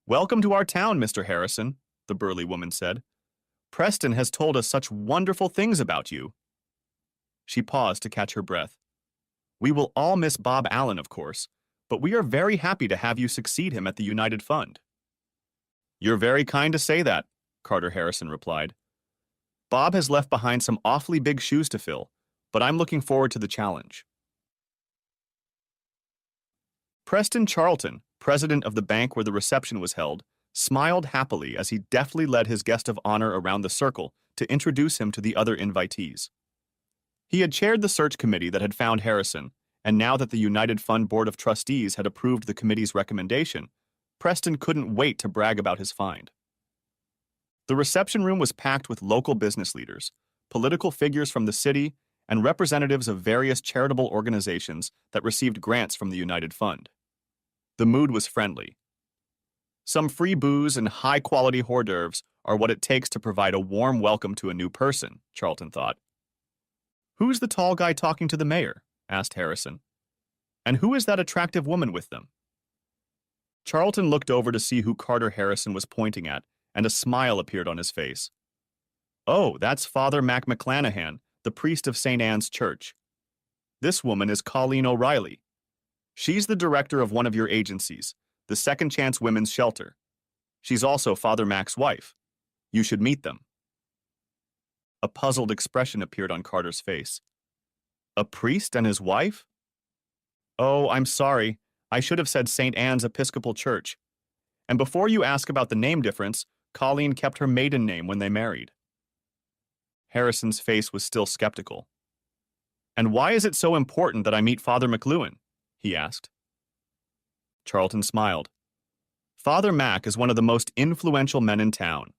Welcome to our town, Mr. Harrison, the burly woman said. Preston has told us such wonderful things about you. She paused to catch her breath. We will all miss Bob Allen, of course, but we are very happy to have you succeed him at the United Fund. You're very kind to say that, Carter Harrison replied. Bob has left behind some awfully big shoes to fill, but I'm looking forward to the challenge. Preston Charlton, president of the bank where the reception was held, smiled happily as he deftly led his guest of honor around the circle to introduce him to the other invitees. He had chaired the search committee that had found Harrison, and now that the United Fund Board of Trustees had approved the committee's recommendation, Preston couldn't wait to brag about his find. The reception room was packed with local business leaders, political figures from the city, and representatives of various charitable organizations that received grants from the United Fund. The mood was friendly. Some free booze and high-quality hors d'oeuvres are what it takes to provide a warm welcome to a new person, Charlton thought. Who's the tall guy talking to the mayor? Asked Harrison. And who is that attractive woman with them? Charlton looked over to see who Carter Harrison was pointing at, and a smile appeared on his face. Oh, that's Father Mac McClanahan, the priest of St. Anne's Church. This woman is Colleen O'Reilly. She's the director of one of your agencies, the Second Chance Women's Shelter. She's also Father Mac's wife. You should meet them. A puzzled expression appeared on Carter's face. A priest and his wife? Oh, I'm sorry. I should have said St. Anne's Episcopal Church. And before you ask about the name difference, Colleen kept her maiden name when they married. Harrison's face was still skeptical. And why is it so important that I meet Father McLuhan? He asked. Charlton smiled. Father Mac is one of the most influential men in town.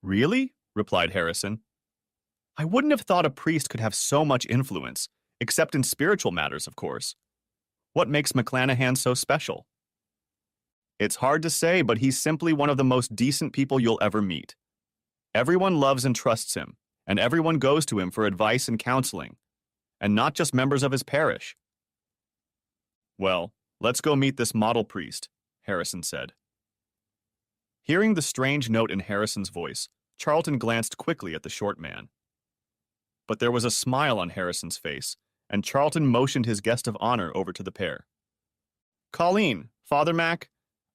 Really? Replied Harrison. I wouldn't have thought a priest could have so much influence, except in spiritual matters, of course. What makes McClanahan so special? It's hard to say, but he's simply one of the most decent people you'll ever meet. Everyone loves and trusts him, and everyone goes to him for advice and counseling, and not just members of his parish. Well, let's go meet this model priest, Harrison said. Hearing the strange note in Harrison's voice, Charlton glanced quickly at the short man. But there was a smile on Harrison's face, and Charlton motioned his guest of honor over to the pair. Colleen, Father Mac,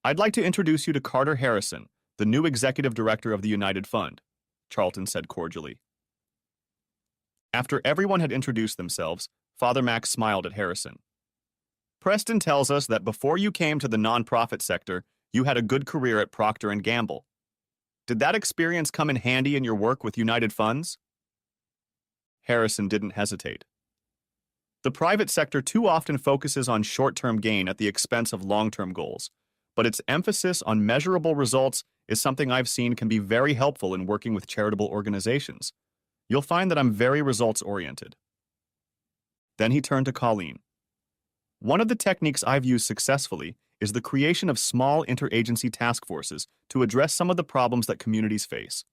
I'd like to introduce you to Carter Harrison, the new executive director of the United Fund, Charlton said cordially. After everyone had introduced themselves, Father Mac smiled at Harrison. Preston tells us that before you came to the nonprofit sector, you had a good career at Procter & Gamble. Did that experience come in handy in your work with United Funds? Harrison didn't hesitate. The private sector too often focuses on short-term gain at the expense of long-term goals, but its emphasis on measurable results is something I've seen can be very helpful in working with charitable organizations. You'll find that I'm very results-oriented. Then he turned to Colleen. One of the techniques I've used successfully is the creation of small interagency task forces to address some of the problems that communities face.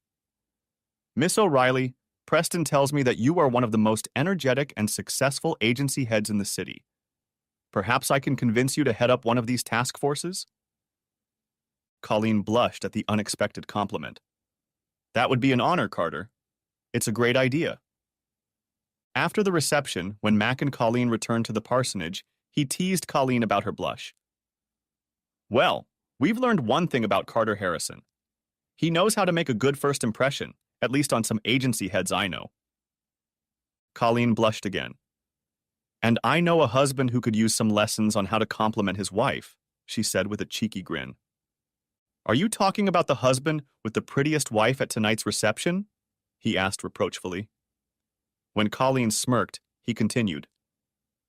Miss O'Reilly, Preston tells me that you are one of the most energetic and successful agency heads in the city. Perhaps I can convince you to head up one of these task forces? Colleen blushed at the unexpected compliment. That would be an honor, Carter. It's a great idea. After the reception, when Mac and Colleen returned to the parsonage, he teased Colleen about her blush. Well, we've learned one thing about Carter Harrison. He knows how to make a good first impression, at least on some agency heads I know. Colleen blushed again. And I know a husband who could use some lessons on how to compliment his wife, she said with a cheeky grin. Are you talking about the husband with the prettiest wife at tonight's reception? He asked reproachfully. When Colleen smirked, he continued.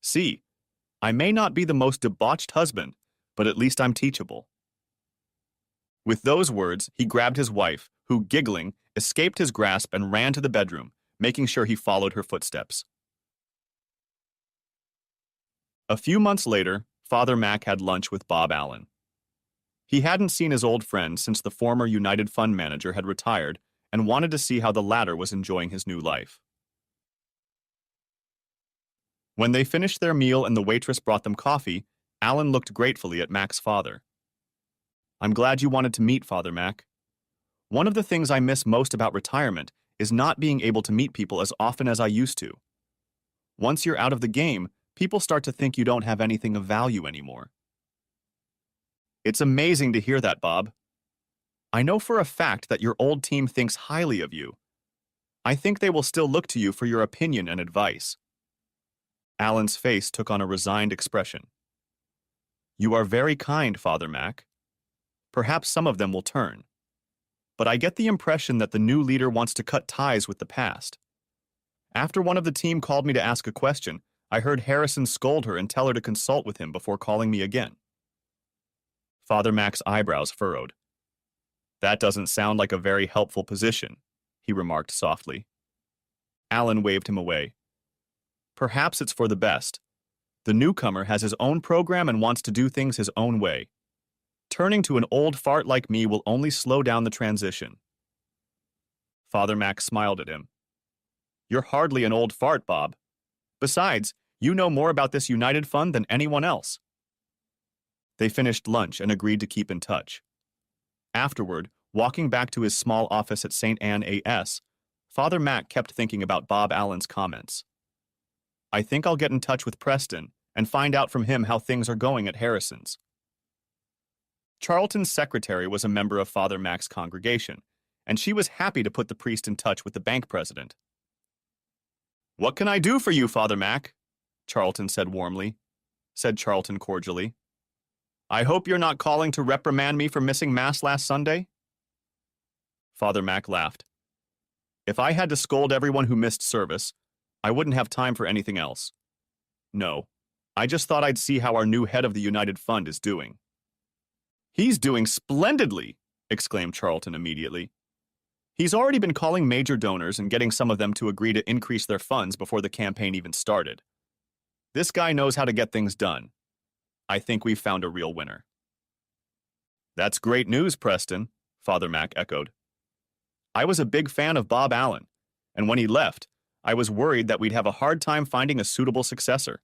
See, I may not be the most debauched husband, but at least I'm teachable. With those words, he grabbed his wife, who, giggling, escaped his grasp and ran to the bedroom, making sure he followed her footsteps. A few months later, Father Mac had lunch with Bob Allen. He hadn't seen his old friend since the former United Fund manager had retired and wanted to see how the latter was enjoying his new life. When they finished their meal and the waitress brought them coffee, Allen looked gratefully at Mac's father. I'm glad you wanted to meet Father Mac. One of the things I miss most about retirement is not being able to meet people as often as I used to. Once you're out of the game, people start to think you don't have anything of value anymore. It's amazing to hear that, Bob. I know for a fact that your old team thinks highly of you. I think they will still look to you for your opinion and advice. Alan's face took on a resigned expression. You are very kind, Father Mac. Perhaps some of them will turn. But I get the impression that the new leader wants to cut ties with the past. After one of the team called me to ask a question, I heard Harrison scold her and tell her to consult with him before calling me again. Father Mac's eyebrows furrowed. That doesn't sound like a very helpful position, he remarked softly. Alan waved him away. Perhaps it's for the best. The newcomer has his own program and wants to do things his own way. Turning to an old fart like me will only slow down the transition. Father Mac smiled at him. You're hardly an old fart, Bob. Besides, you know more about this United Fund than anyone else. They finished lunch and agreed to keep in touch. Afterward, walking back to his small office at St. Anne A.S., Father Mac kept thinking about Bob Allen's comments. I think I'll get in touch with Preston and find out from him how things are going at Harrison's. Charlton's secretary was a member of Father Mac's congregation, and she was happy to put the priest in touch with the bank president. What can I do for you, Father Mac? Charlton said cordially. I hope you're not calling to reprimand me for missing Mass last Sunday? Father Mac laughed. If I had to scold everyone who missed service, I wouldn't have time for anything else. No, I just thought I'd see how our new head of the United Fund is doing. He's doing splendidly, exclaimed Charlton immediately. He's already been calling major donors and getting some of them to agree to increase their funds before the campaign even started. This guy knows how to get things done. I think we've found a real winner. That's great news, Preston, Father Mac echoed. I was a big fan of Bob Allen, and when he left, I was worried that we'd have a hard time finding a suitable successor.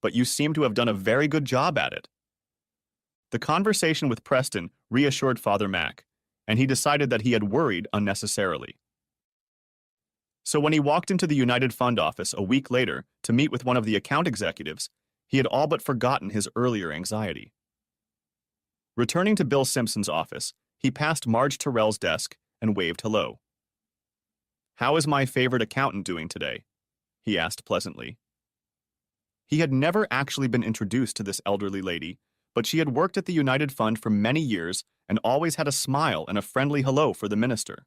But you seem to have done a very good job at it. The conversation with Preston reassured Father Mac, and he decided that he had worried unnecessarily. So when he walked into the United Fund office a week later to meet with one of the account executives, he had all but forgotten his earlier anxiety. Returning to Bill Simpson's office, he passed Marge Terrell's desk and waved hello. How is my favorite accountant doing today? He asked pleasantly. He had never actually been introduced to this elderly lady, but she had worked at the United Fund for many years and always had a smile and a friendly hello for the minister.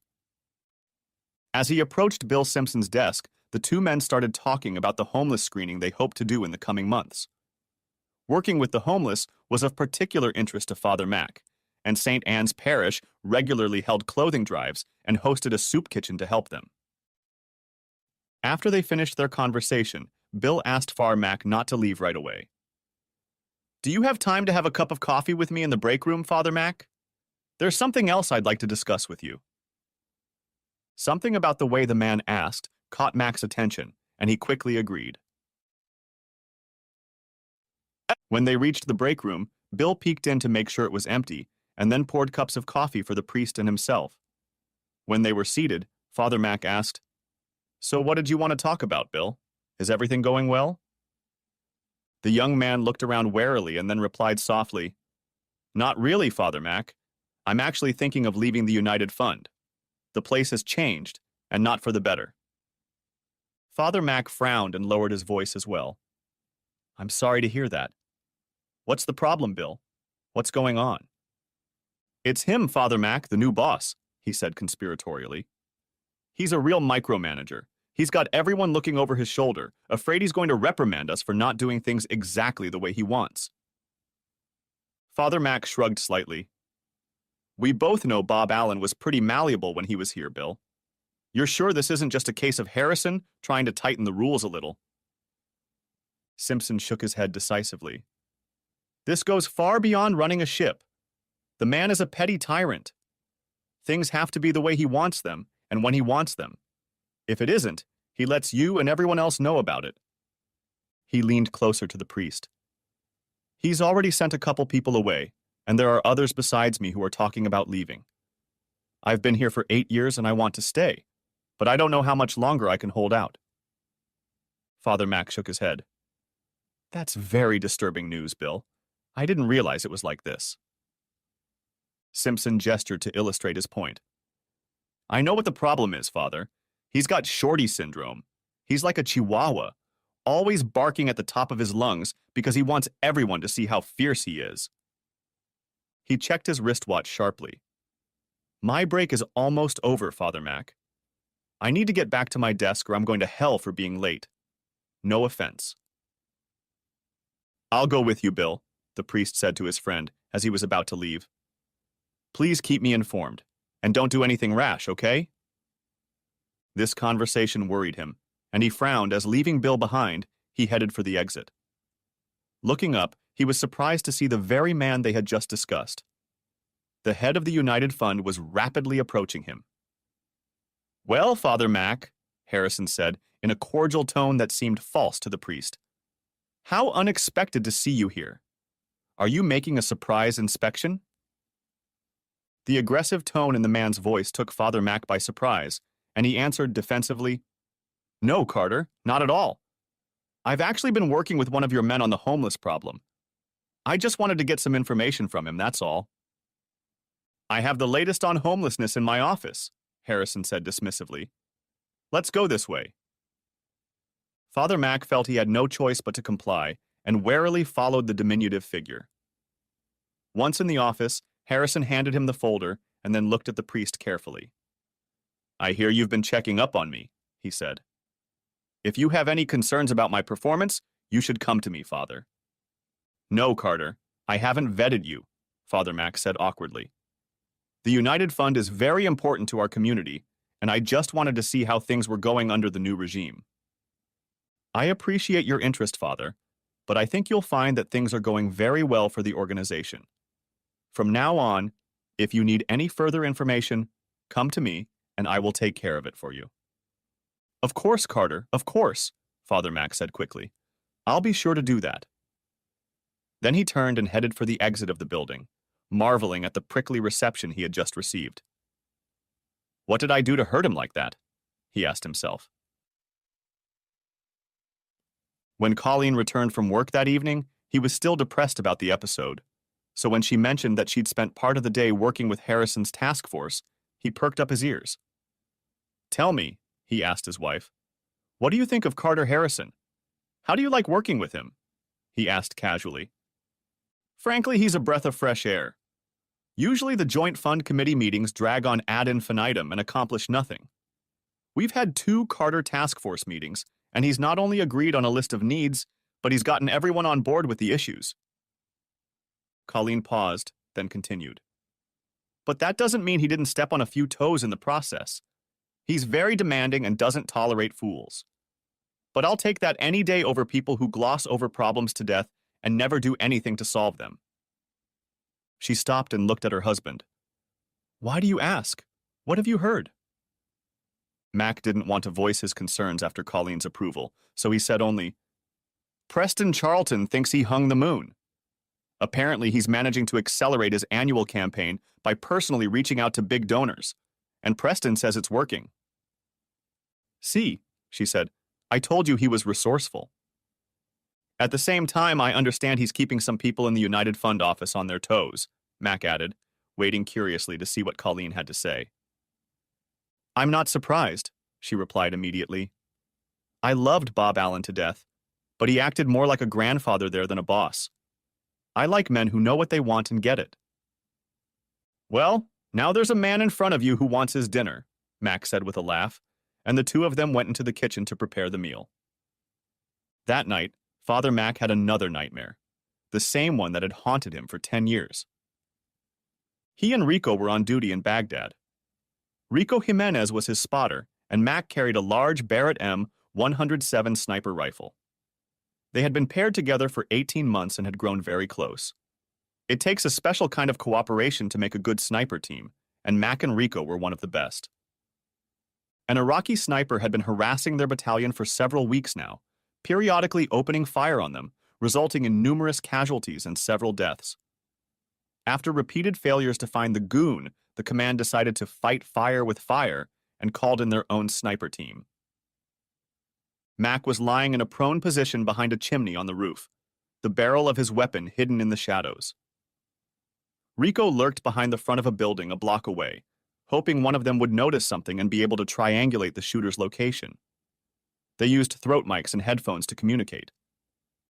As he approached Bill Simpson's desk, the two men started talking about the homeless screening they hoped to do in the coming months. Working with the homeless was of particular interest to Father Mac, and St. Anne's Parish regularly held clothing drives and hosted a soup kitchen to help them. After they finished their conversation, Bill asked Father Mac not to leave right away. Do you have time to have a cup of coffee with me in the break room, Father Mac? There's something else I'd like to discuss with you. Something about the way the man asked caught Mac's attention, and he quickly agreed. When they reached the break room, Bill peeked in to make sure it was empty, and then poured cups of coffee for the priest and himself. When they were seated, Father Mac asked, So what did you want to talk about, Bill? Is everything going well? The young man looked around warily and then replied softly, Not really, Father Mac. I'm actually thinking of leaving the United Fund. The place has changed, and not for the better. Father Mac frowned and lowered his voice as well. I'm sorry to hear that. What's the problem, Bill? What's going on? It's him, Father Mac, the new boss, he said conspiratorially. He's a real micromanager. He's got everyone looking over his shoulder, afraid he's going to reprimand us for not doing things exactly the way he wants. Father Mac shrugged slightly. We both know Bob Allen was pretty malleable when he was here, Bill. You're sure this isn't just a case of Harrison trying to tighten the rules a little? Simpson shook his head decisively. This goes far beyond running a ship. The man is a petty tyrant. Things have to be the way he wants them, and when he wants them. If it isn't, he lets you and everyone else know about it. He leaned closer to the priest. He's already sent a couple people away, and there are others besides me who are talking about leaving. I've been here for 8 years and I want to stay, but I don't know how much longer I can hold out." Father Mac shook his head. "That's very disturbing news, Bill. I didn't realize it was like this." Simpson gestured to illustrate his point. "I know what the problem is, Father. He's got shorty syndrome. He's like a chihuahua, always barking at the top of his lungs because he wants everyone to see how fierce he is." He checked his wristwatch sharply. "My break is almost over, Father Mac. I need to get back to my desk or I'm going to hell for being late. No offense." "I'll go with you, Bill," the priest said to his friend as he was about to leave. "Please keep me informed, and don't do anything rash, okay?" This conversation worried him, and he frowned as, leaving Bill behind, he headed for the exit. Looking up, he was surprised to see the very man they had just discussed. The head of the United Fund was rapidly approaching him. "Well, Father Mac," Harrison said, in a cordial tone that seemed false to the priest. "How unexpected to see you here. Are you making a surprise inspection?" The aggressive tone in the man's voice took Father Mac by surprise, and he answered defensively, "No, Carter, not at all. I've actually been working with one of your men on the homeless problem. I just wanted to get some information from him, that's all." "I have the latest on homelessness in my office," Harrison said dismissively. "Let's go this way." Father Mac felt he had no choice but to comply, and warily followed the diminutive figure. Once in the office, Harrison handed him the folder and then looked at the priest carefully. "I hear you've been checking up on me," he said. "If you have any concerns about my performance, you should come to me, Father." "No, Carter, I haven't vetted you," Father Mac said awkwardly. "The United Fund is very important to our community, and I just wanted to see how things were going under the new regime." "I appreciate your interest, Father, but I think you'll find that things are going very well for the organization. From now on, if you need any further information, come to me, and I will take care of it for you." "Of course, Carter, of course," Father Mac said quickly. "I'll be sure to do that." Then he turned and headed for the exit of the building, marveling at the prickly reception he had just received. "What did I do to hurt him like that?" he asked himself. When Colleen returned from work that evening, he was still depressed about the episode. So when she mentioned that she'd spent part of the day working with Harrison's task force, he perked up his ears. "Tell me," he asked his wife, "what do you think of Carter Harrison? How do you like working with him?" he asked casually. "Frankly, he's a breath of fresh air. Usually the Joint Fund Committee meetings drag on ad infinitum and accomplish nothing. We've had 2 Carter Task Force meetings, and he's not only agreed on a list of needs, but he's gotten everyone on board with the issues." Colleen paused, then continued. "But that doesn't mean he didn't step on a few toes in the process. He's very demanding and doesn't tolerate fools. But I'll take that any day over people who gloss over problems to death and never do anything to solve them." She stopped and looked at her husband. "Why do you ask? What have you heard?" Mac didn't want to voice his concerns after Colleen's approval, so he said only, "Preston Charlton thinks he hung the moon. Apparently, he's managing to accelerate his annual campaign by personally reaching out to big donors, and Preston says it's working." "See," she said, "I told you he was resourceful." "At the same time, I understand he's keeping some people in the United Fund office on their toes," Mac added, waiting curiously to see what Colleen had to say. "I'm not surprised," she replied immediately. "I loved Bob Allen to death, but he acted more like a grandfather there than a boss. I like men who know what they want and get it." "Well, now there's a man in front of you who wants his dinner," Mac said with a laugh, and the two of them went into the kitchen to prepare the meal. That night, Father Mac had another nightmare, the same one that had haunted him for 10 years. He and Rico were on duty in Baghdad. Rico Jimenez was his spotter, and Mac carried a large Barrett M 107 sniper rifle. They had been paired together for 18 months and had grown very close. It takes a special kind of cooperation to make a good sniper team, and Mac and Rico were one of the best. An Iraqi sniper had been harassing their battalion for several weeks now, periodically opening fire on them, resulting in numerous casualties and several deaths. After repeated failures to find the goon, the command decided to fight fire with fire and called in their own sniper team. Mac was lying in a prone position behind a chimney on the roof, the barrel of his weapon hidden in the shadows. Rico lurked behind the front of a building a block away, hoping one of them would notice something and be able to triangulate the shooter's location. They used throat mics and headphones to communicate.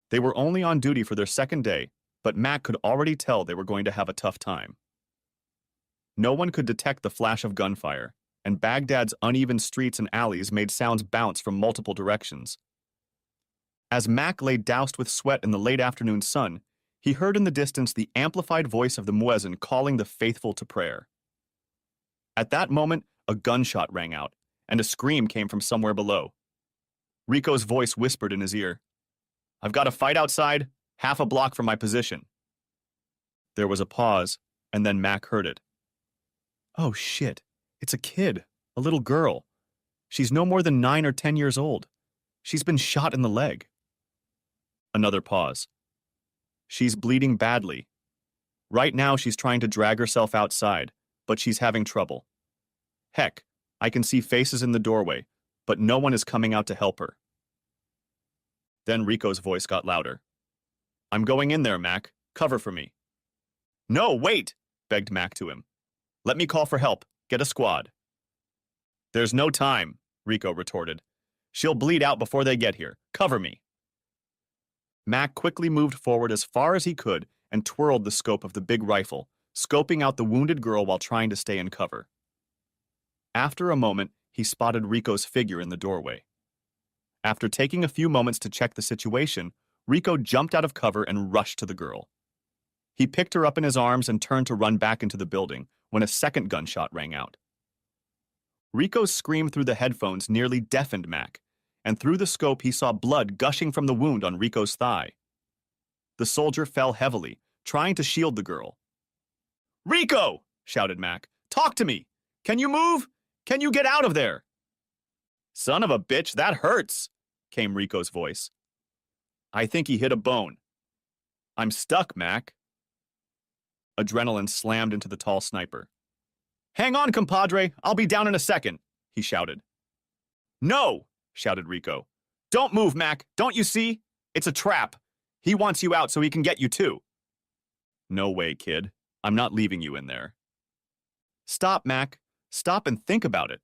They were only on duty for their second day, but Mac could already tell they were going to have a tough time. No one could detect the flash of gunfire, and Baghdad's uneven streets and alleys made sounds bounce from multiple directions. As Mac lay doused with sweat in the late afternoon sun, he heard in the distance the amplified voice of the muezzin calling the faithful to prayer. At that moment, a gunshot rang out, and a scream came from somewhere below. Rico's voice whispered in his ear, "I've got a fight outside, half a block from my position." There was a pause, and then Mac heard it. "Oh shit, it's a kid, a little girl. She's no more than 9 or 10 years old. She's been shot in the leg." Another pause. "She's bleeding badly. Right now she's trying to drag herself outside, but she's having trouble. Heck, I can see faces in the doorway, but no one is coming out to help her." Then Rico's voice got louder. "I'm going in there, Mac. Cover for me." "No, wait!" begged Mac to him. "Let me call for help. Get a squad." "There's no time," Rico retorted. "She'll bleed out before they get here. Cover me." Mac quickly moved forward as far as he could and twirled the scope of the big rifle, scoping out the wounded girl while trying to stay in cover. After a moment, he spotted Rico's figure in the doorway. After taking a few moments to check the situation, Rico jumped out of cover and rushed to the girl. He picked her up in his arms and turned to run back into the building when a second gunshot rang out. Rico's scream through the headphones nearly deafened Mac, and through the scope he saw blood gushing from the wound on Rico's thigh. The soldier fell heavily, trying to shield the girl. "Rico!" shouted Mac. "Talk to me! Can you move? Can you get out of there?" "Son of a bitch, that hurts!" came Rico's voice. "I think he hit a bone. I'm stuck, Mac." Adrenaline slammed into the tall sniper. "Hang on, compadre, I'll be down in a second," he shouted. "No!" shouted Rico. "Don't move, Mac, don't you see? It's a trap. He wants you out so he can get you too." "No way, kid. I'm not leaving you in there." "Stop, Mac. Stop and think about it.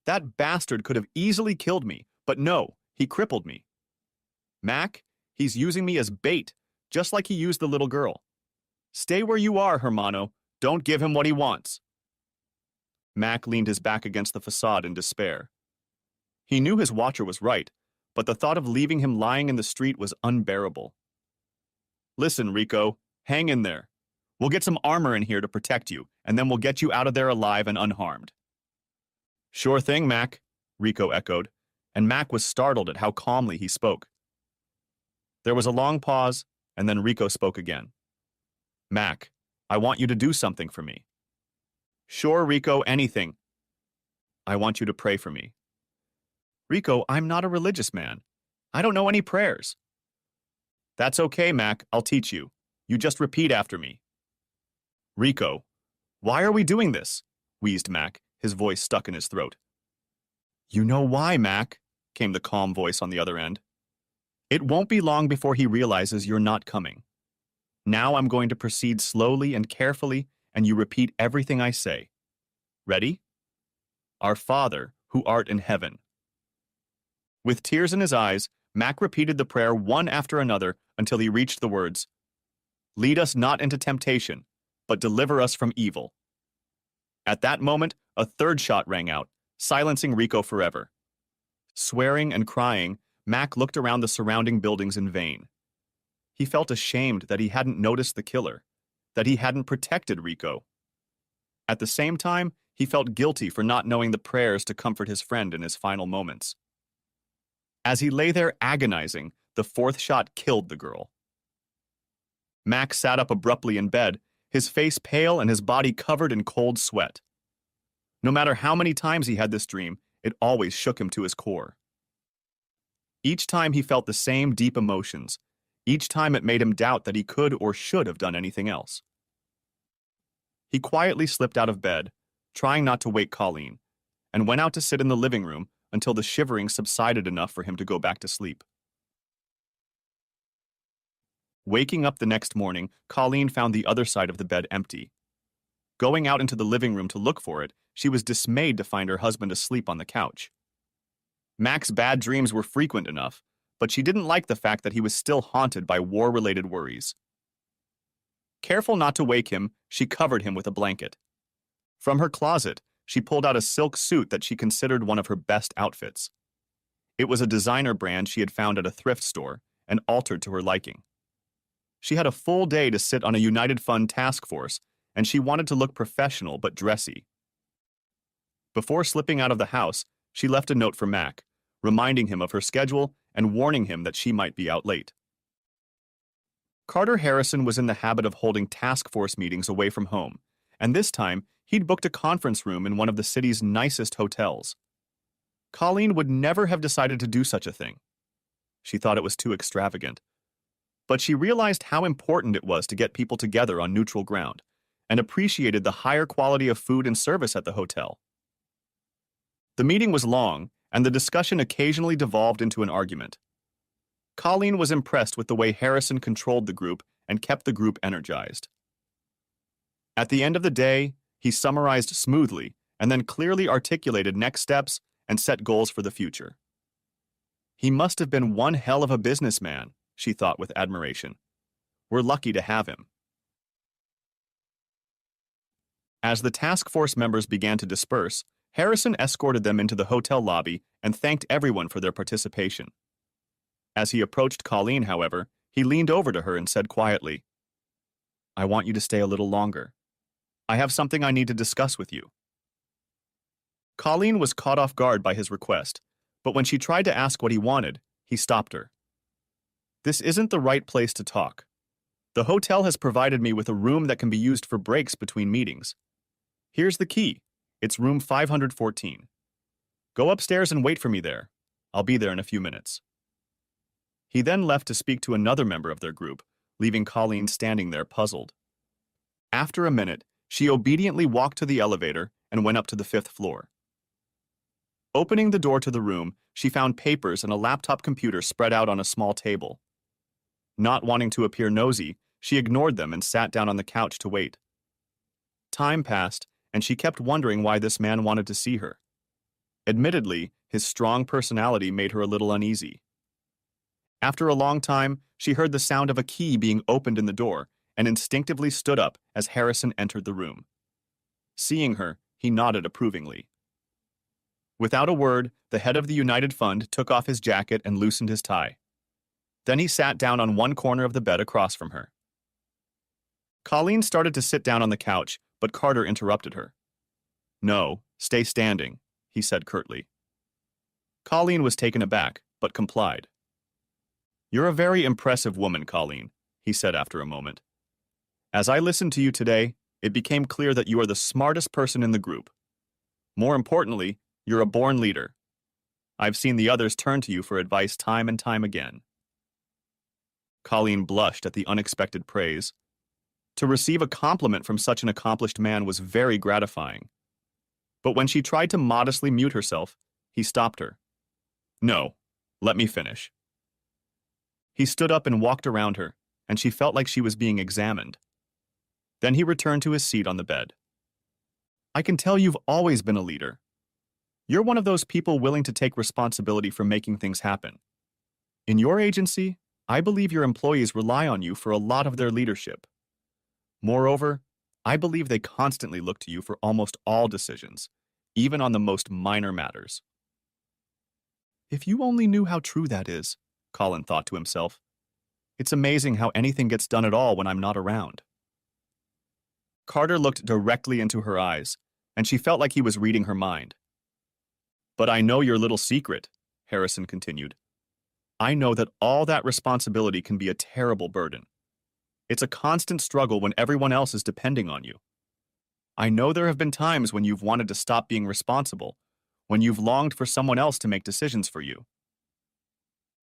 That bastard could have easily killed me, but no, he crippled me. Mac, he's using me as bait, just like he used the little girl. Stay where you are, Hermano. Don't give him what he wants." Mac leaned his back against the facade in despair. He knew his watcher was right, but the thought of leaving him lying in the street was unbearable. "Listen, Rico, hang in there. We'll get some armor in here to protect you, and then we'll get you out of there alive and unharmed." "Sure thing, Mac," Rico echoed, and Mac was startled at how calmly he spoke. There was a long pause, and then Rico spoke again. "Mac, I want you to do something for me." "Sure, Rico, anything." "I want you to pray for me." "Rico, I'm not a religious man. I don't know any prayers." "That's okay, Mac, I'll teach you. You just repeat after me." "Rico, why are we doing this?" wheezed Mac, his voice stuck in his throat. "You know why, Mac," came the calm voice on the other end. "It won't be long before he realizes you're not coming. Now I'm going to proceed slowly and carefully, and you repeat everything I say. Ready? Our Father, who art in heaven." With tears in his eyes, Mac repeated the prayer one after another until he reached the words, "Lead us not into temptation, but deliver us from evil." At that moment, a third shot rang out, silencing Rico forever. Swearing and crying, Mac looked around the surrounding buildings in vain. He felt ashamed that he hadn't noticed the killer, that he hadn't protected Rico. At the same time, he felt guilty for not knowing the prayers to comfort his friend in his final moments. As he lay there agonizing, the fourth shot killed the girl. Mac sat up abruptly in bed, his face pale and his body covered in cold sweat. No matter how many times he had this dream, it always shook him to his core. Each time he felt the same deep emotions. Each time it made him doubt that he could or should have done anything else. He quietly slipped out of bed, trying not to wake Colleen, and went out to sit in the living room until the shivering subsided enough for him to go back to sleep. Waking up the next morning, Colleen found the other side of the bed empty. Going out into the living room to look for it, she was dismayed to find her husband asleep on the couch. Mac's bad dreams were frequent enough, but she didn't like the fact that he was still haunted by war-related worries. Careful not to wake him, she covered him with a blanket. From her closet, she pulled out a silk suit that she considered one of her best outfits. It was a designer brand she had found at a thrift store and altered to her liking. She had a full day to sit on a United Fund task force, and she wanted to look professional but dressy. Before slipping out of the house, she left a note for Mac, reminding him of her schedule and warning him that she might be out late. Carter Harrison was in the habit of holding task force meetings away from home, and this time he'd booked a conference room in one of the city's nicest hotels. Colleen would never have decided to do such a thing. She thought it was too extravagant. But she realized how important it was to get people together on neutral ground, and appreciated the higher quality of food and service at the hotel. The meeting was long, and the discussion occasionally devolved into an argument. Colleen was impressed with the way Harrison controlled the group and kept the group energized. At the end of the day, he summarized smoothly and then clearly articulated next steps and set goals for the future. He must have been one hell of a businessman, she thought with admiration. We're lucky to have him. As the task force members began to disperse, Harrison escorted them into the hotel lobby and thanked everyone for their participation. As he approached Colleen, however, he leaned over to her and said quietly, "I want you to stay a little longer. I have something I need to discuss with you." Colleen was caught off guard by his request, but when she tried to ask what he wanted, he stopped her. "This isn't the right place to talk. The hotel has provided me with a room that can be used for breaks between meetings. Here's the key. It's room 514. Go upstairs and wait for me there. I'll be there in a few minutes." He then left to speak to another member of their group, leaving Colleen standing there puzzled. After a minute, she obediently walked to the elevator and went up to the 5th floor. Opening the door to the room, she found papers and a laptop computer spread out on a small table. Not wanting to appear nosy, she ignored them and sat down on the couch to wait. Time passed, and she kept wondering why this man wanted to see her. Admittedly, his strong personality made her a little uneasy. After a long time, she heard the sound of a key being opened in the door and instinctively stood up as Harrison entered the room. Seeing her, he nodded approvingly. Without a word, the head of the United Fund took off his jacket and loosened his tie. Then he sat down on one corner of the bed across from her. Colleen started to sit down on the couch, but Carter interrupted her. "No, stay standing," he said curtly. Colleen was taken aback, but complied. "You're a very impressive woman, Colleen," he said after a moment. "As I listened to you today, it became clear that you are the smartest person in the group. More importantly, you're a born leader. I've seen the others turn to you for advice time and time again." Colleen blushed at the unexpected praise. To receive a compliment from such an accomplished man was very gratifying. But when she tried to modestly mute herself, he stopped her. "No, let me finish." He stood up and walked around her, and she felt like she was being examined. Then he returned to his seat on the bed. "I can tell you've always been a leader. You're one of those people willing to take responsibility for making things happen. In your agency, I believe your employees rely on you for a lot of their leadership. Moreover, I believe they constantly look to you for almost all decisions, even on the most minor matters." If you only knew how true that is, Colin thought to himself. It's amazing how anything gets done at all when I'm not around. Carter looked directly into her eyes, and she felt like he was reading her mind. "But I know your little secret," Harrison continued. "I know that all that responsibility can be a terrible burden. It's a constant struggle when everyone else is depending on you. I know there have been times when you've wanted to stop being responsible, when you've longed for someone else to make decisions for you."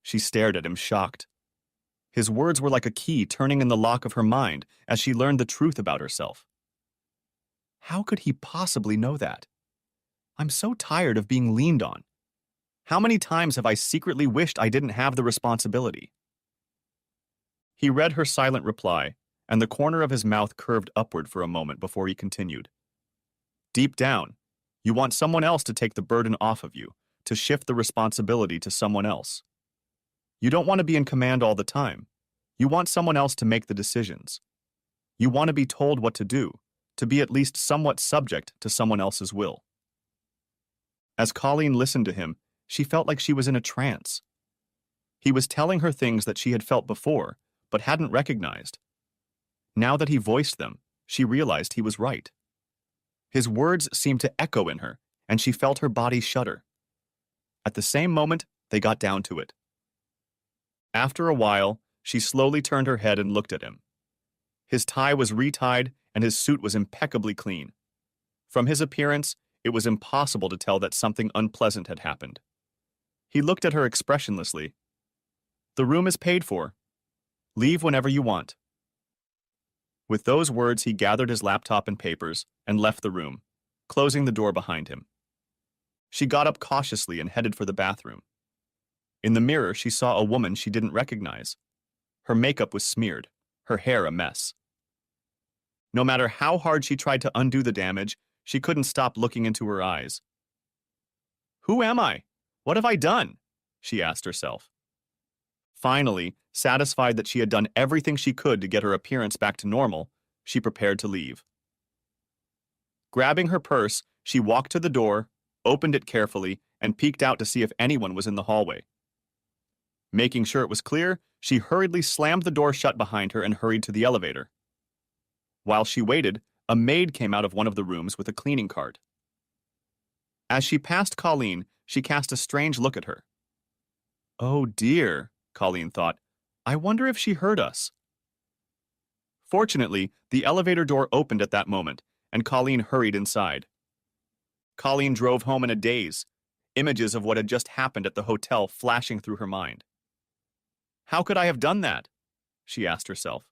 She stared at him, shocked. His words were like a key turning in the lock of her mind as she learned the truth about herself. How could he possibly know that? I'm so tired of being leaned on. How many times have I secretly wished I didn't have the responsibility? He read her silent reply, and the corner of his mouth curved upward for a moment before he continued. Deep down, you want someone else to take the burden off of you, to shift the responsibility to someone else. You don't want to be in command all the time. You want someone else to make the decisions. You want to be told what to do, to be at least somewhat subject to someone else's will. As Colleen listened to him, she felt like she was in a trance. He was telling her things that she had felt before, but hadn't recognized. Now that he voiced them, she realized he was right. His words seemed to echo in her, and she felt her body shudder. At the same moment, they got down to it. After a while, she slowly turned her head and looked at him. His tie was retied, and his suit was impeccably clean. From his appearance, it was impossible to tell that something unpleasant had happened. He looked at her expressionlessly. The room is paid for. Leave whenever you want. With those words, he gathered his laptop and papers and left the room, closing the door behind him. She got up cautiously and headed for the bathroom. In the mirror, she saw a woman she didn't recognize. Her makeup was smeared, her hair a mess. No matter how hard she tried to undo the damage, she couldn't stop looking into her eyes. Who am I? What have I done? She asked herself. Finally, satisfied that she had done everything she could to get her appearance back to normal, she prepared to leave. Grabbing her purse, she walked to the door, opened it carefully, and peeked out to see if anyone was in the hallway. Making sure it was clear, she hurriedly slammed the door shut behind her and hurried to the elevator. While she waited, a maid came out of one of the rooms with a cleaning cart. As she passed Colleen, she cast a strange look at her. Oh dear, Colleen thought. I wonder if she heard us. Fortunately, the elevator door opened at that moment, and Colleen hurried inside. Colleen drove home in a daze, images of what had just happened at the hotel flashing through her mind. How could I have done that? She asked herself.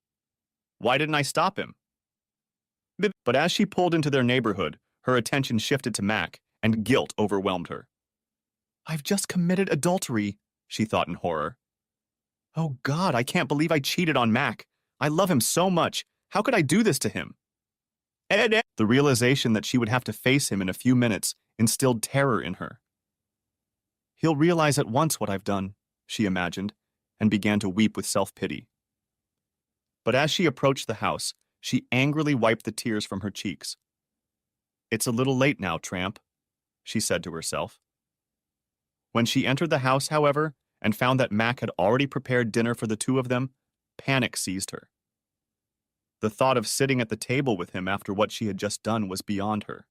Why didn't I stop him? But as she pulled into their neighborhood, her attention shifted to Mac, and guilt overwhelmed her. I've just committed adultery, she thought in horror. Oh God, I can't believe I cheated on Mac. I love him so much. How could I do this to him? The realization that she would have to face him in a few minutes instilled terror in her. He'll realize at once what I've done, she imagined, and began to weep with self-pity. But as she approached the house, she angrily wiped the tears from her cheeks. It's a little late now, tramp, she said to herself. When she entered the house, however, and found that Mac had already prepared dinner for the two of them, panic seized her. The thought of sitting at the table with him after what she had just done was beyond her.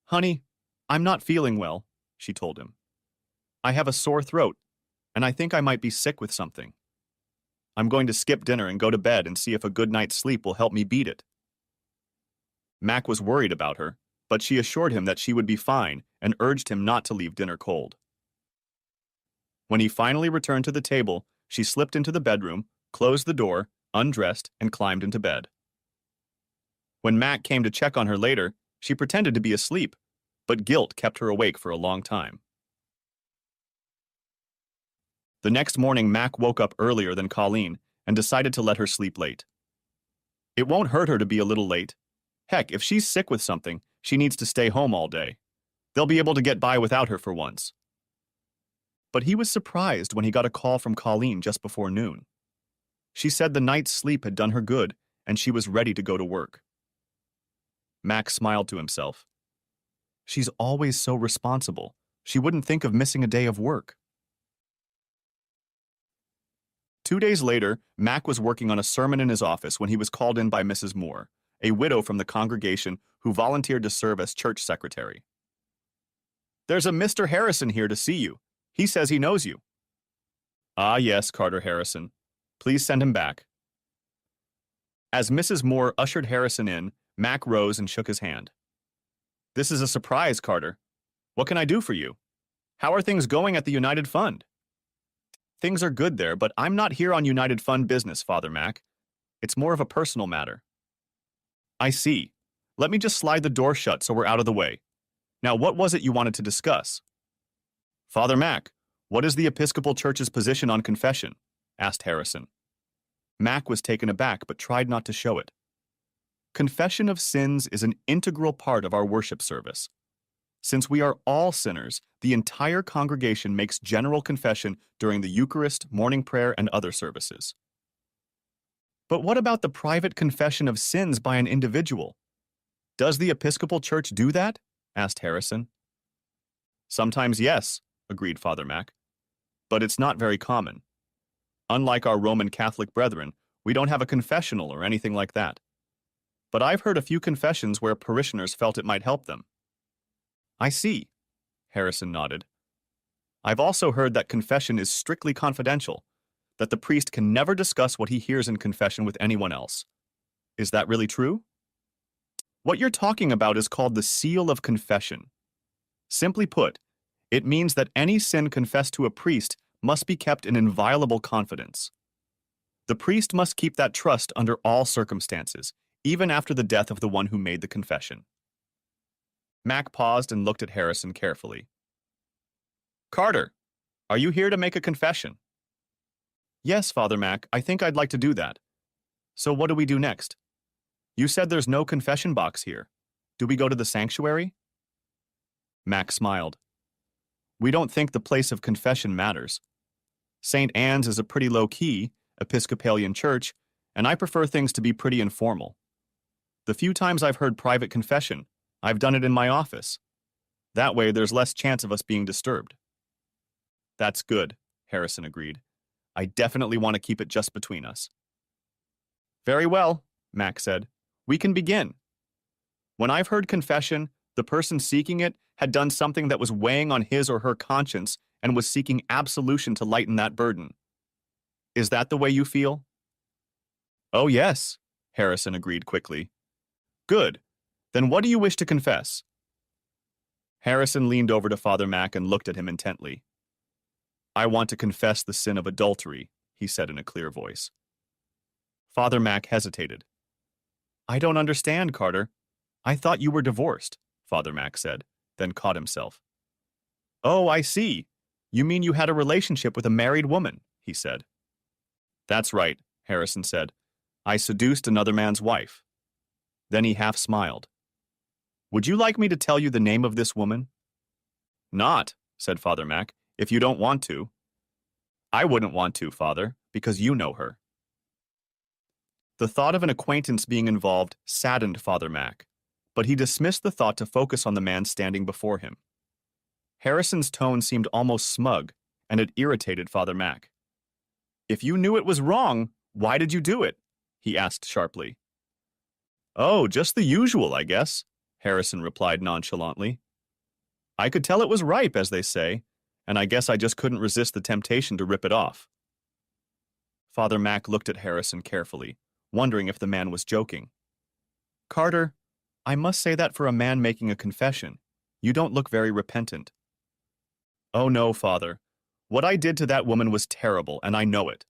Honey, I'm not feeling well, she told him. I have a sore throat, and I think I might be sick with something. I'm going to skip dinner and go to bed and see if a good night's sleep will help me beat it. Mac was worried about her, but she assured him that she would be fine and urged him not to leave dinner cold. When he finally returned to the table, she slipped into the bedroom, closed the door, undressed, and climbed into bed. When Mac came to check on her later, she pretended to be asleep, but guilt kept her awake for a long time. The next morning, Mac woke up earlier than Colleen and decided to let her sleep late. It won't hurt her to be a little late. Heck, if she's sick with something, she needs to stay home all day. They'll be able to get by without her for once. But he was surprised when he got a call from Colleen just before noon. She said the night's sleep had done her good and she was ready to go to work. Mac smiled to himself. She's always so responsible. She wouldn't think of missing a day of work. 2 days later, Mac was working on a sermon in his office when he was called in by Mrs. Moore, a widow from the congregation who volunteered to serve as church secretary. There's a Mr. Harrison here to see you. He says he knows you. Ah, yes, Carter Harrison. Please send him back. As Mrs. Moore ushered Harrison in, Mac rose and shook his hand. This is a surprise, Carter. What can I do for you? How are things going at the United Fund? Things are good there, but I'm not here on United Fund business, Father Mac. It's more of a personal matter. I see. Let me just slide the door shut so we're out of the way. Now, what was it you wanted to discuss? Father Mac, what is the Episcopal Church's position on confession? Asked Harrison. Mac was taken aback but tried not to show it. Confession of sins is an integral part of our worship service. Since we are all sinners, the entire congregation makes general confession during the Eucharist, morning prayer, and other services. But what about the private confession of sins by an individual? Does the Episcopal Church do that? Asked Harrison. Sometimes yes, agreed Father Mac. But it's not very common. Unlike our Roman Catholic brethren, we don't have a confessional or anything like that. But I've heard a few confessions where parishioners felt it might help them. I see, Harrison nodded. I've also heard that confession is strictly confidential, that the priest can never discuss what he hears in confession with anyone else. Is that really true? What you're talking about is called the seal of confession. Simply put, it means that any sin confessed to a priest must be kept in inviolable confidence. The priest must keep that trust under all circumstances, even after the death of the one who made the confession. Mac paused and looked at Harrison carefully. Carter, are you here to make a confession? Yes, Father Mac, I think I'd like to do that. So what do we do next? You said there's no confession box here. Do we go to the sanctuary? Mac smiled. We don't think the place of confession matters. St. Anne's is a pretty low-key Episcopalian church, and I prefer things to be pretty informal. The few times I've heard private confession, I've done it in my office. That way there's less chance of us being disturbed. That's good, Harrison agreed. I definitely want to keep it just between us. Very well, Mac said. We can begin. When I've heard confession, the person seeking it had done something that was weighing on his or her conscience and was seeking absolution to lighten that burden. Is that the way you feel? Oh, yes, Harrison agreed quickly. Good. Then what do you wish to confess? Harrison leaned over to Father Mac and looked at him intently. I want to confess the sin of adultery, he said in a clear voice. Father Mac hesitated. I don't understand, Carter. I thought you were divorced, Father Mac said, then caught himself. Oh, I see. You mean you had a relationship with a married woman, he said. That's right, Harrison said. I seduced another man's wife. Then he half smiled. Would you like me to tell you the name of this woman? Not, said Father Mac, if you don't want to. I wouldn't want to, Father, because you know her. The thought of an acquaintance being involved saddened Father Mac, but he dismissed the thought to focus on the man standing before him. Harrison's tone seemed almost smug, and it irritated Father Mac. If you knew it was wrong, why did you do it? He asked sharply. Oh, just the usual, I guess, Harrison replied nonchalantly. I could tell it was ripe, as they say, and I guess I just couldn't resist the temptation to rip it off. Father Mac looked at Harrison carefully, wondering if the man was joking. Carter, I must say that for a man making a confession, you don't look very repentant. Oh no, Father. What I did to that woman was terrible, and I know it.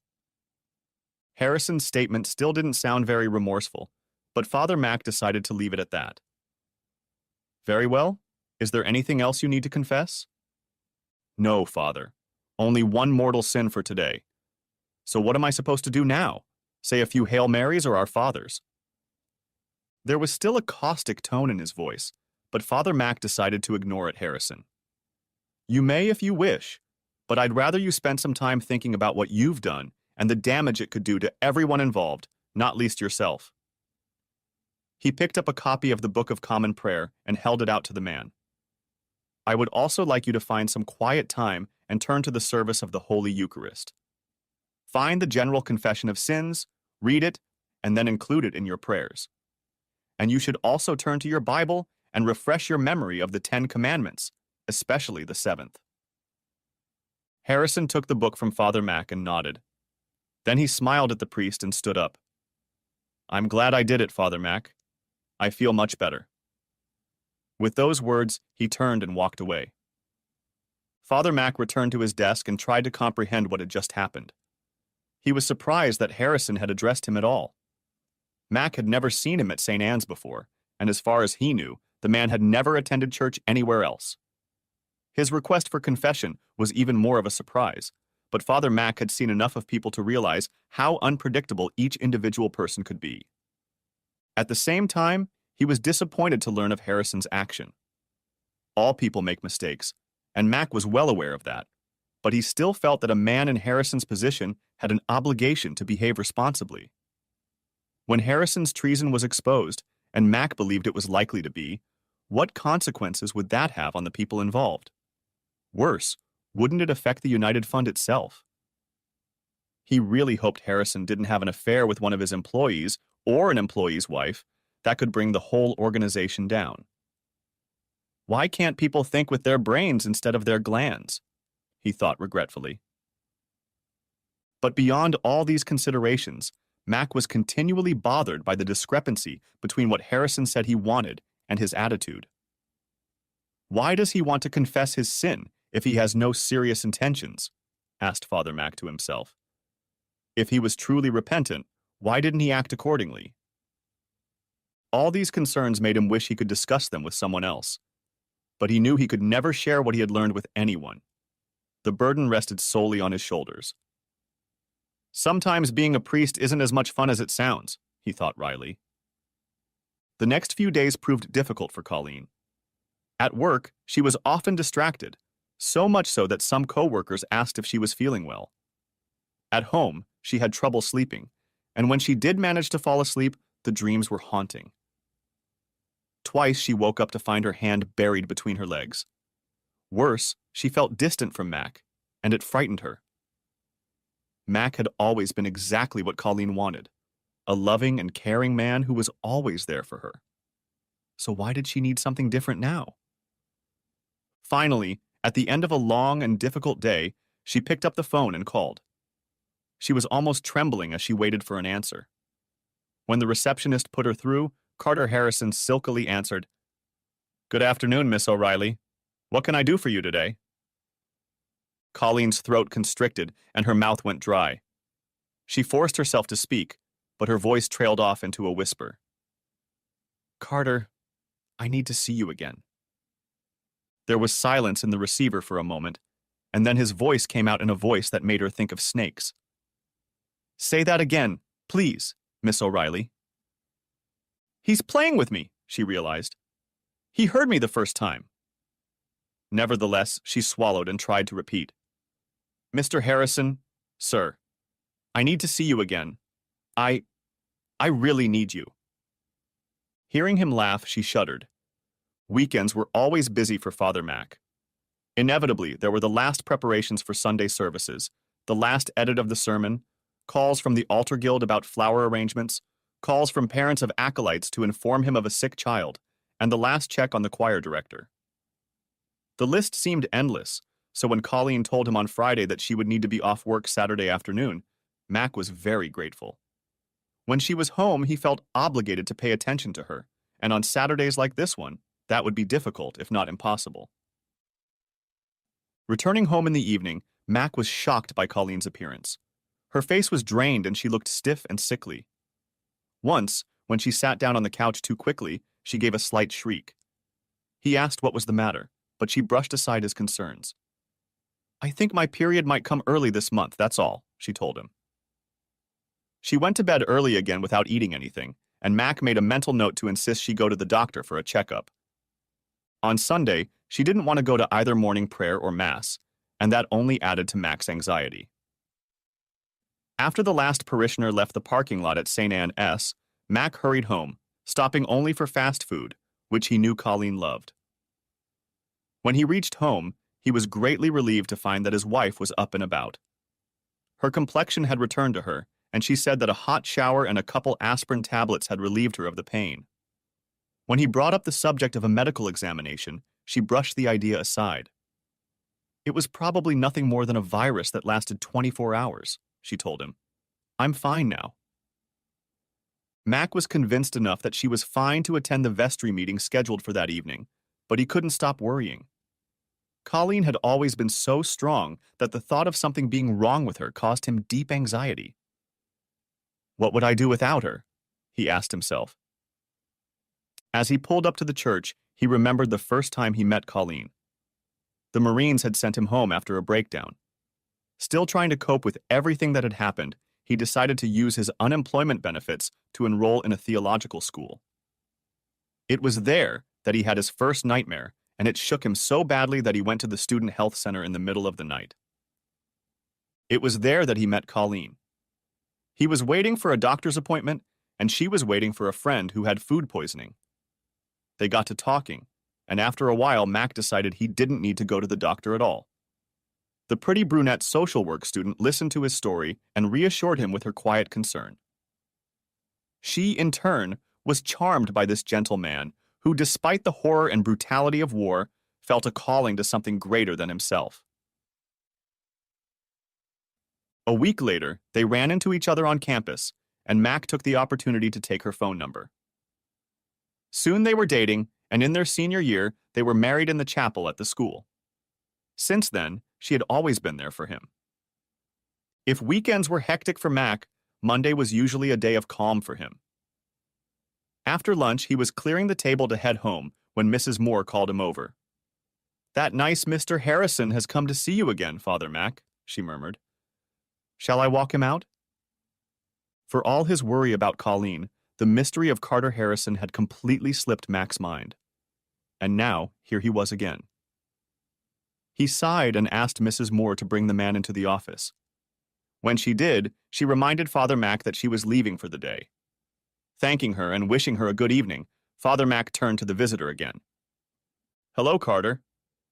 Harrison's statement still didn't sound very remorseful, but Father Mac decided to leave it at that. Very well. Is there anything else you need to confess? No, Father. Only one mortal sin for today. So what am I supposed to do now? Say a few Hail Marys or Our Fathers? There was still a caustic tone in his voice, but Father Mac decided to ignore it, Harrison. You may if you wish, but I'd rather you spend some time thinking about what you've done and the damage it could do to everyone involved, not least yourself. He picked up a copy of the Book of Common Prayer and held it out to the man. I would also like you to find some quiet time and turn to the service of the Holy Eucharist. Find the general confession of sins, read it, and then include it in your prayers. And you should also turn to your Bible and refresh your memory of the 10 Commandments, especially the 7th. Harrison took the book from Father Mac and nodded. Then he smiled at the priest and stood up. I'm glad I did it, Father Mac. I feel much better. With those words, he turned and walked away. Father Mac returned to his desk and tried to comprehend what had just happened. He was surprised that Harrison had addressed him at all. Mac had never seen him at St. Anne's before, and as far as he knew, the man had never attended church anywhere else. His request for confession was even more of a surprise, but Father Mac had seen enough of people to realize how unpredictable each individual person could be. At the same time, he was disappointed to learn of Harrison's action. All people make mistakes, and Mac was well aware of that, but he still felt that a man in Harrison's position had an obligation to behave responsibly. When Harrison's treason was exposed, and Mac believed it was likely to be, what consequences would that have on the people involved? Worse, wouldn't it affect the United Fund itself? He really hoped Harrison didn't have an affair with one of his employees or an employee's wife that could bring the whole organization down. Why can't people think with their brains instead of their glands? He thought regretfully. But beyond all these considerations, Mac was continually bothered by the discrepancy between what Harrison said he wanted and his attitude. Why does he want to confess his sin if he has no serious intentions? Asked Father Mac to himself. If he was truly repentant, why didn't he act accordingly? All these concerns made him wish he could discuss them with someone else. But he knew he could never share what he had learned with anyone. The burden rested solely on his shoulders. Sometimes being a priest isn't as much fun as it sounds, he thought wryly. The next few days proved difficult for Colleen. At work, she was often distracted, so much so that some co-workers asked if she was feeling well. At home, she had trouble sleeping, and when she did manage to fall asleep, the dreams were haunting. Twice she woke up to find her hand buried between her legs. Worse, she felt distant from Mac, and it frightened her. Mac had always been exactly what Colleen wanted, a loving and caring man who was always there for her. So why did she need something different now? Finally, at the end of a long and difficult day, she picked up the phone and called. She was almost trembling as she waited for an answer. When the receptionist put her through, Carter Harrison silkily answered, "Good afternoon, Miss O'Reilly. What can I do for you today?" Colleen's throat constricted and her mouth went dry. She forced herself to speak, but her voice trailed off into a whisper. "Carter, I need to see you again." There was silence in the receiver for a moment, and then his voice came out in a voice that made her think of snakes. "Say that again, please, Miss O'Reilly." "He's playing with me," she realized. "He heard me the first time." Nevertheless, she swallowed and tried to repeat. "Mr. Harrison, sir, I need to see you again. I really need you." Hearing him laugh, she shuddered. Weekends were always busy for Father Mac. Inevitably, there were the last preparations for Sunday services, the last edit of the sermon, calls from the altar guild about flower arrangements, calls from parents of acolytes to inform him of a sick child, and the last check on the choir director. The list seemed endless, so when Colleen told him on Friday that she would need to be off work Saturday afternoon, Mac was very grateful. When she was home, he felt obligated to pay attention to her, and on Saturdays like this one, that would be difficult, if not impossible. Returning home in the evening, Mac was shocked by Colleen's appearance. Her face was drained and she looked stiff and sickly. Once, when she sat down on the couch too quickly, she gave a slight shriek. He asked what was the matter, but she brushed aside his concerns. "I think my period might come early this month, that's all," she told him. She went to bed early again without eating anything, and Mac made a mental note to insist she go to the doctor for a checkup. On Sunday, she didn't want to go to either morning prayer or mass, and that only added to Mac's anxiety. After the last parishioner left the parking lot at St. Anne S., Mac hurried home, stopping only for fast food, which he knew Colleen loved. When he reached home, he was greatly relieved to find that his wife was up and about. Her complexion had returned to her, and she said that a hot shower and a couple aspirin tablets had relieved her of the pain. When he brought up the subject of a medical examination, she brushed the idea aside. "It was probably nothing more than a virus that lasted 24 hours, she told him. "I'm fine now." Mac was convinced enough that she was fine to attend the vestry meeting scheduled for that evening, but he couldn't stop worrying. Colleen had always been so strong that the thought of something being wrong with her caused him deep anxiety. "What would I do without her?" he asked himself. As he pulled up to the church, he remembered the first time he met Colleen. The Marines had sent him home after a breakdown. Still trying to cope with everything that had happened, he decided to use his unemployment benefits to enroll in a theological school. It was there that he had his first nightmare, and it shook him so badly that he went to the student health center in the middle of the night. It was there that he met Colleen. He was waiting for a doctor's appointment, and she was waiting for a friend who had food poisoning. They got to talking, and after a while, Mac decided he didn't need to go to the doctor at all. The pretty brunette social work student listened to his story and reassured him with her quiet concern. She, in turn, was charmed by this gentle man who, despite the horror and brutality of war, felt a calling to something greater than himself. A week later, they ran into each other on campus, and Mac took the opportunity to take her phone number. Soon they were dating, and in their senior year, they were married in the chapel at the school. Since then, she had always been there for him. If weekends were hectic for Mac, Monday was usually a day of calm for him. After lunch, he was clearing the table to head home when Mrs. Moore called him over. "That nice Mr. Harrison has come to see you again, Father Mac," she murmured. "Shall I walk him out?" For all his worry about Colleen, the mystery of Carter Harrison had completely slipped Mac's mind. And now, here he was again. He sighed and asked Mrs. Moore to bring the man into the office. When she did, she reminded Father Mac that she was leaving for the day. Thanking her and wishing her a good evening, Father Mac turned to the visitor again. "Hello, Carter.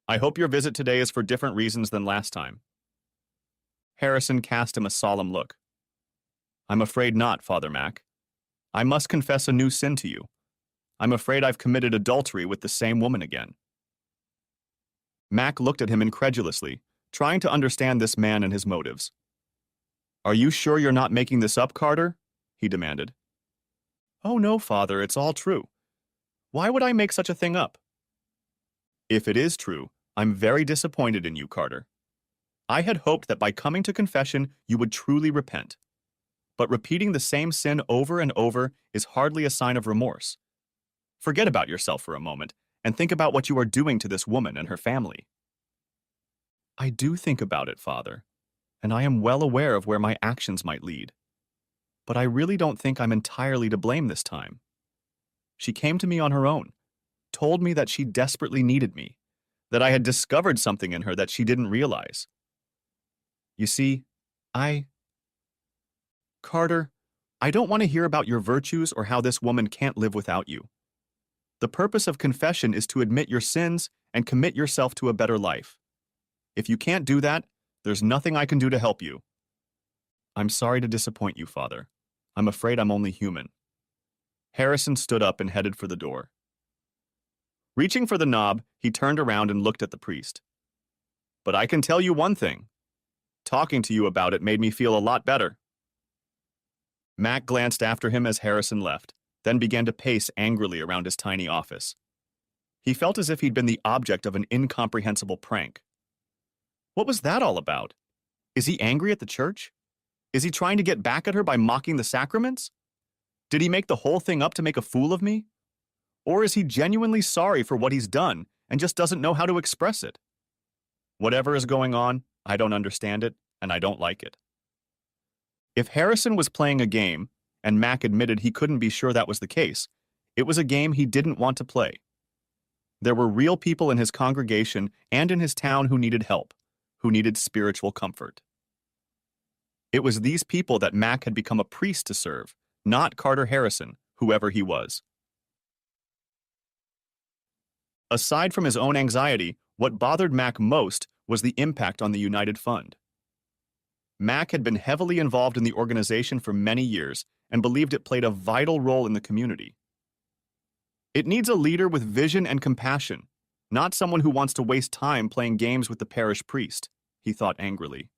I hope your visit today is for different reasons than last time." Harrison cast him a solemn look. "I'm afraid not, Father Mac. I must confess a new sin to you. I'm afraid I've committed adultery with the same woman again." Mac looked at him incredulously, trying to understand this man and his motives. "Are you sure you're not making this up, Carter?" he demanded. "Oh no, Father, it's all true. Why would I make such a thing up?" "If it is true, I'm very disappointed in you, Carter. I had hoped that by coming to confession you would truly repent. But repeating the same sin over and over is hardly a sign of remorse. Forget about yourself for a moment and think about what you are doing to this woman and her family." "I do think about it, Father, and I am well aware of where my actions might lead. But I really don't think I'm entirely to blame this time. She came to me on her own, told me that she desperately needed me, that I had discovered something in her that she didn't realize. You see, Carter, I don't want to hear about your virtues or how this woman can't live without you. The purpose of confession is to admit your sins and commit yourself to a better life. If you can't do that, there's nothing I can do to help you. I'm sorry to disappoint you, Father. I'm afraid I'm only human." Harrison stood up and headed for the door. Reaching for the knob, he turned around and looked at the priest. "But I can tell you one thing. Talking to you about it made me feel a lot better." Mac glanced after him as Harrison left, then began to pace angrily around his tiny office. He felt as if he'd been the object of an incomprehensible prank. What was that all about? Is he angry at the church? Is he trying to get back at her by mocking the sacraments? Did he make the whole thing up to make a fool of me? Or is he genuinely sorry for what he's done and just doesn't know how to express it? Whatever is going on, I don't understand it, and I don't like it. If Harrison was playing a game, and Mac admitted he couldn't be sure that was the case, it was a game he didn't want to play. There were real people in his congregation and in his town who needed help, who needed spiritual comfort. It was these people that Mac had become a priest to serve, not Carter Harrison, whoever he was. Aside from his own anxiety, what bothered Mac most was the impact on the United Fund. Mac had been heavily involved in the organization for many years and believed it played a vital role in the community. It needs a leader with vision and compassion, not someone who wants to waste time playing games with the parish priest, he thought angrily.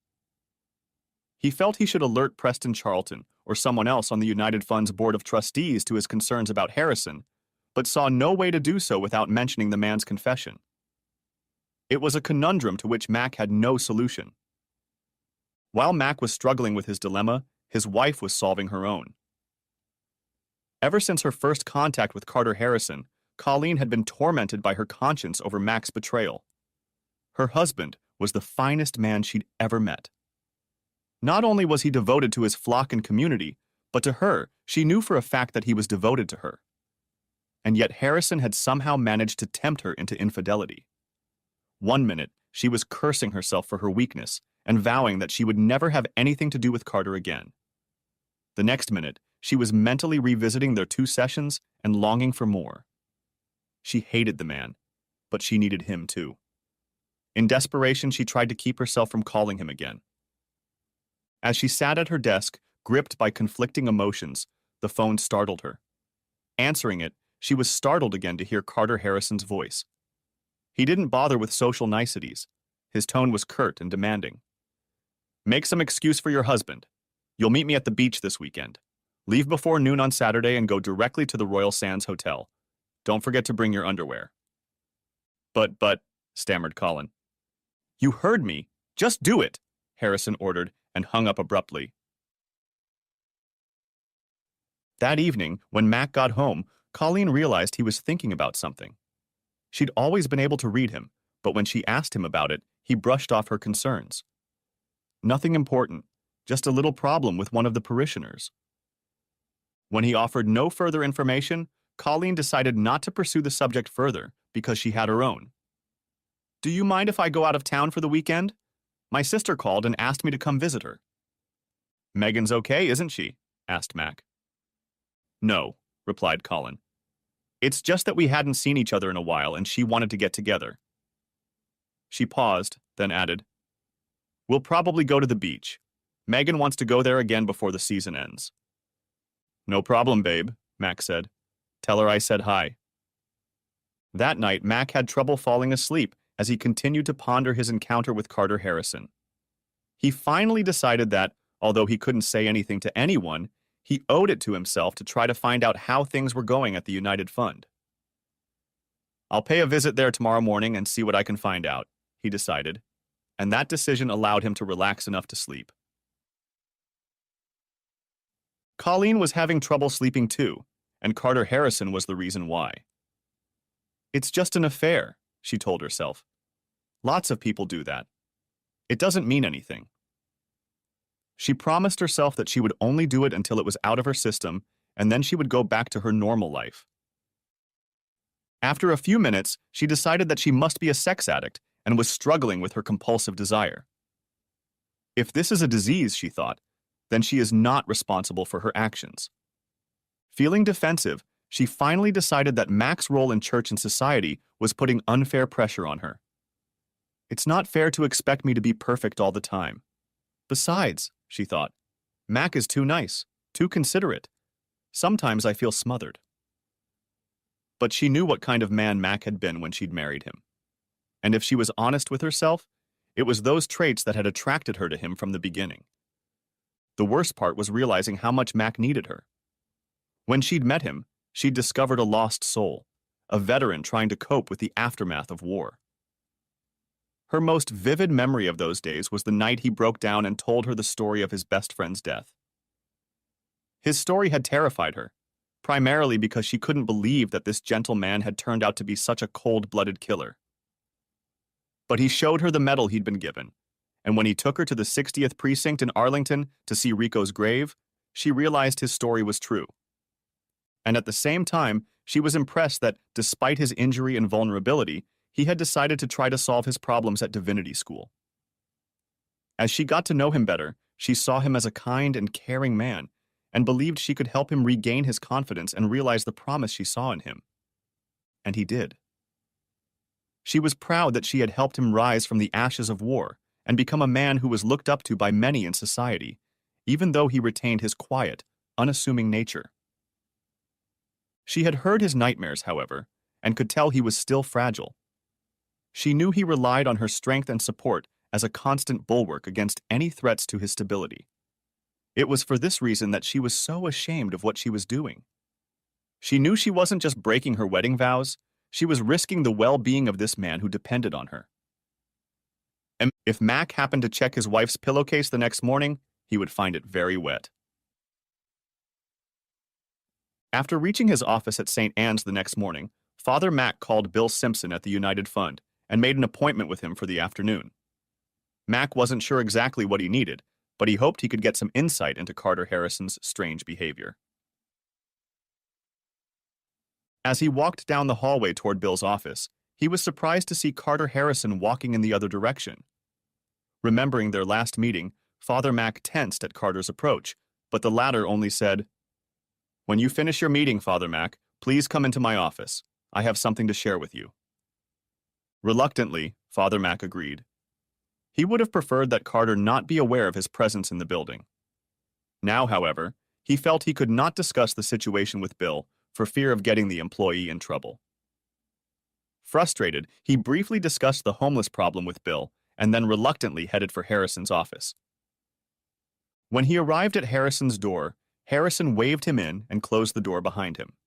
He felt he should alert Preston Charlton or someone else on the United Fund's Board of Trustees to his concerns about Harrison, but saw no way to do so without mentioning the man's confession. It was a conundrum to which Mac had no solution. While Mac was struggling with his dilemma, his wife was solving her own. Ever since her first contact with Carter Harrison, Colleen had been tormented by her conscience over Mac's betrayal. Her husband was the finest man she'd ever met. Not only was he devoted to his flock and community, but to her, she knew for a fact that he was devoted to her. And yet Harrison had somehow managed to tempt her into infidelity. One minute, she was cursing herself for her weakness and vowing that she would never have anything to do with Carter again. The next minute, she was mentally revisiting their 2 sessions and longing for more. She hated the man, but she needed him too. In desperation, she tried to keep herself from calling him again. As she sat at her desk, gripped by conflicting emotions, the phone startled her. Answering it, she was startled again to hear Carter Harrison's voice. He didn't bother with social niceties. His tone was curt and demanding. "Make some excuse for your husband. You'll meet me at the beach this weekend. Leave before noon on Saturday and go directly to the Royal Sands Hotel. Don't forget to bring your underwear." But, stammered Colin. "You heard me. Just do it," Harrison ordered and hung up abruptly. That evening, when Mac got home, Colleen realized he was thinking about something. She'd always been able to read him, but when she asked him about it, he brushed off her concerns. Nothing important, just a little problem with one of the parishioners. When he offered no further information, Colleen decided not to pursue the subject further because she had her own. "Do you mind if I go out of town for the weekend? My sister called and asked me to come visit her." "Megan's okay, isn't she?" asked Mac. "No," replied Colin. "It's just that we hadn't seen each other in a while and she wanted to get together." She paused, then added, "We'll probably go to the beach. Megan wants to go there again before the season ends." "No problem, babe," Mac said. "Tell her I said hi." That night, Mac had trouble falling asleep as he continued to ponder his encounter with Carter Harrison. He finally decided that, although he couldn't say anything to anyone, he owed it to himself to try to find out how things were going at the United Fund. "I'll pay a visit there tomorrow morning and see what I can find out," he decided, and that decision allowed him to relax enough to sleep. Colleen was having trouble sleeping too, and Carter Harrison was the reason why. "It's just an affair," she told herself. "Lots of people do that. It doesn't mean anything." She promised herself that she would only do it until it was out of her system, and then she would go back to her normal life. After a few minutes, she decided that she must be a sex addict and was struggling with her compulsive desire. If this is a disease, she thought, then she is not responsible for her actions. Feeling defensive, she finally decided that Mac's role in church and society was putting unfair pressure on her. "It's not fair to expect me to be perfect all the time. Besides," she thought, "Mac is too nice, too considerate. Sometimes I feel smothered." But she knew what kind of man Mac had been when she'd married him. And if she was honest with herself, it was those traits that had attracted her to him from the beginning. The worst part was realizing how much Mac needed her. When she'd met him, she'd discovered a lost soul, a veteran trying to cope with the aftermath of war. Her most vivid memory of those days was the night he broke down and told her the story of his best friend's death. His story had terrified her, primarily because she couldn't believe that this gentle man had turned out to be such a cold-blooded killer. But he showed her the medal he'd been given, and when he took her to the 60th Precinct in Arlington to see Rico's grave, she realized his story was true. And at the same time, she was impressed that, despite his injury and vulnerability, he had decided to try to solve his problems at divinity school. As she got to know him better, she saw him as a kind and caring man, and believed she could help him regain his confidence and realize the promise she saw in him. And he did. She was proud that she had helped him rise from the ashes of war and become a man who was looked up to by many in society, even though he retained his quiet, unassuming nature. She had heard his nightmares, however, and could tell he was still fragile. She knew he relied on her strength and support as a constant bulwark against any threats to his stability. It was for this reason that she was so ashamed of what she was doing. She knew she wasn't just breaking her wedding vows, she was risking the well-being of this man who depended on her. And if Mac happened to check his wife's pillowcase the next morning, he would find it very wet. After reaching his office at St. Anne's the next morning, Father Mac called Bill Simpson at the United Fund and made an appointment with him for the afternoon. Mac wasn't sure exactly what he needed, but he hoped he could get some insight into Carter Harrison's strange behavior. As he walked down the hallway toward Bill's office, he was surprised to see Carter Harrison walking in the other direction. Remembering their last meeting, Father Mac tensed at Carter's approach, but the latter only said, "When you finish your meeting, Father Mac, please come into my office. I have something to share with you." Reluctantly, Father Mac agreed. He would have preferred that Carter not be aware of his presence in the building. Now, however, he felt he could not discuss the situation with Bill for fear of getting the employee in trouble. Frustrated, he briefly discussed the homeless problem with Bill and then reluctantly headed for Harrison's office. When he arrived at Harrison's door, Harrison waved him in and closed the door behind him.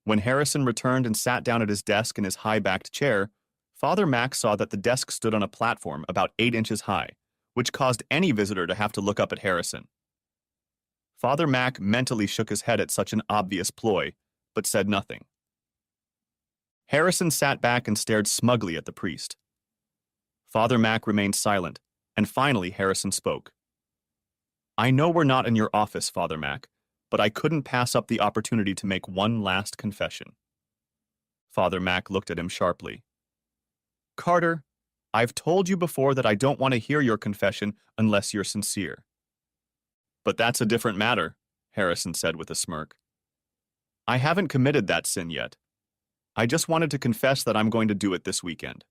When Harrison returned and sat down at his desk in his high-backed chair, Father Mac saw that the desk stood on a platform about 8 inches high, which caused any visitor to have to look up at Harrison. Father Mac mentally shook his head at such an obvious ploy, but said nothing. Harrison sat back and stared smugly at the priest. Father Mac remained silent, and finally Harrison spoke. "I know we're not in your office, Father Mac, but I couldn't pass up the opportunity to make one last confession." Father Mac looked at him sharply. "Carter, I've told you before that I don't want to hear your confession unless you're sincere." "But that's a different matter," Harrison said with a smirk. "I haven't committed that sin yet. I just wanted to confess that I'm going to do it this weekend.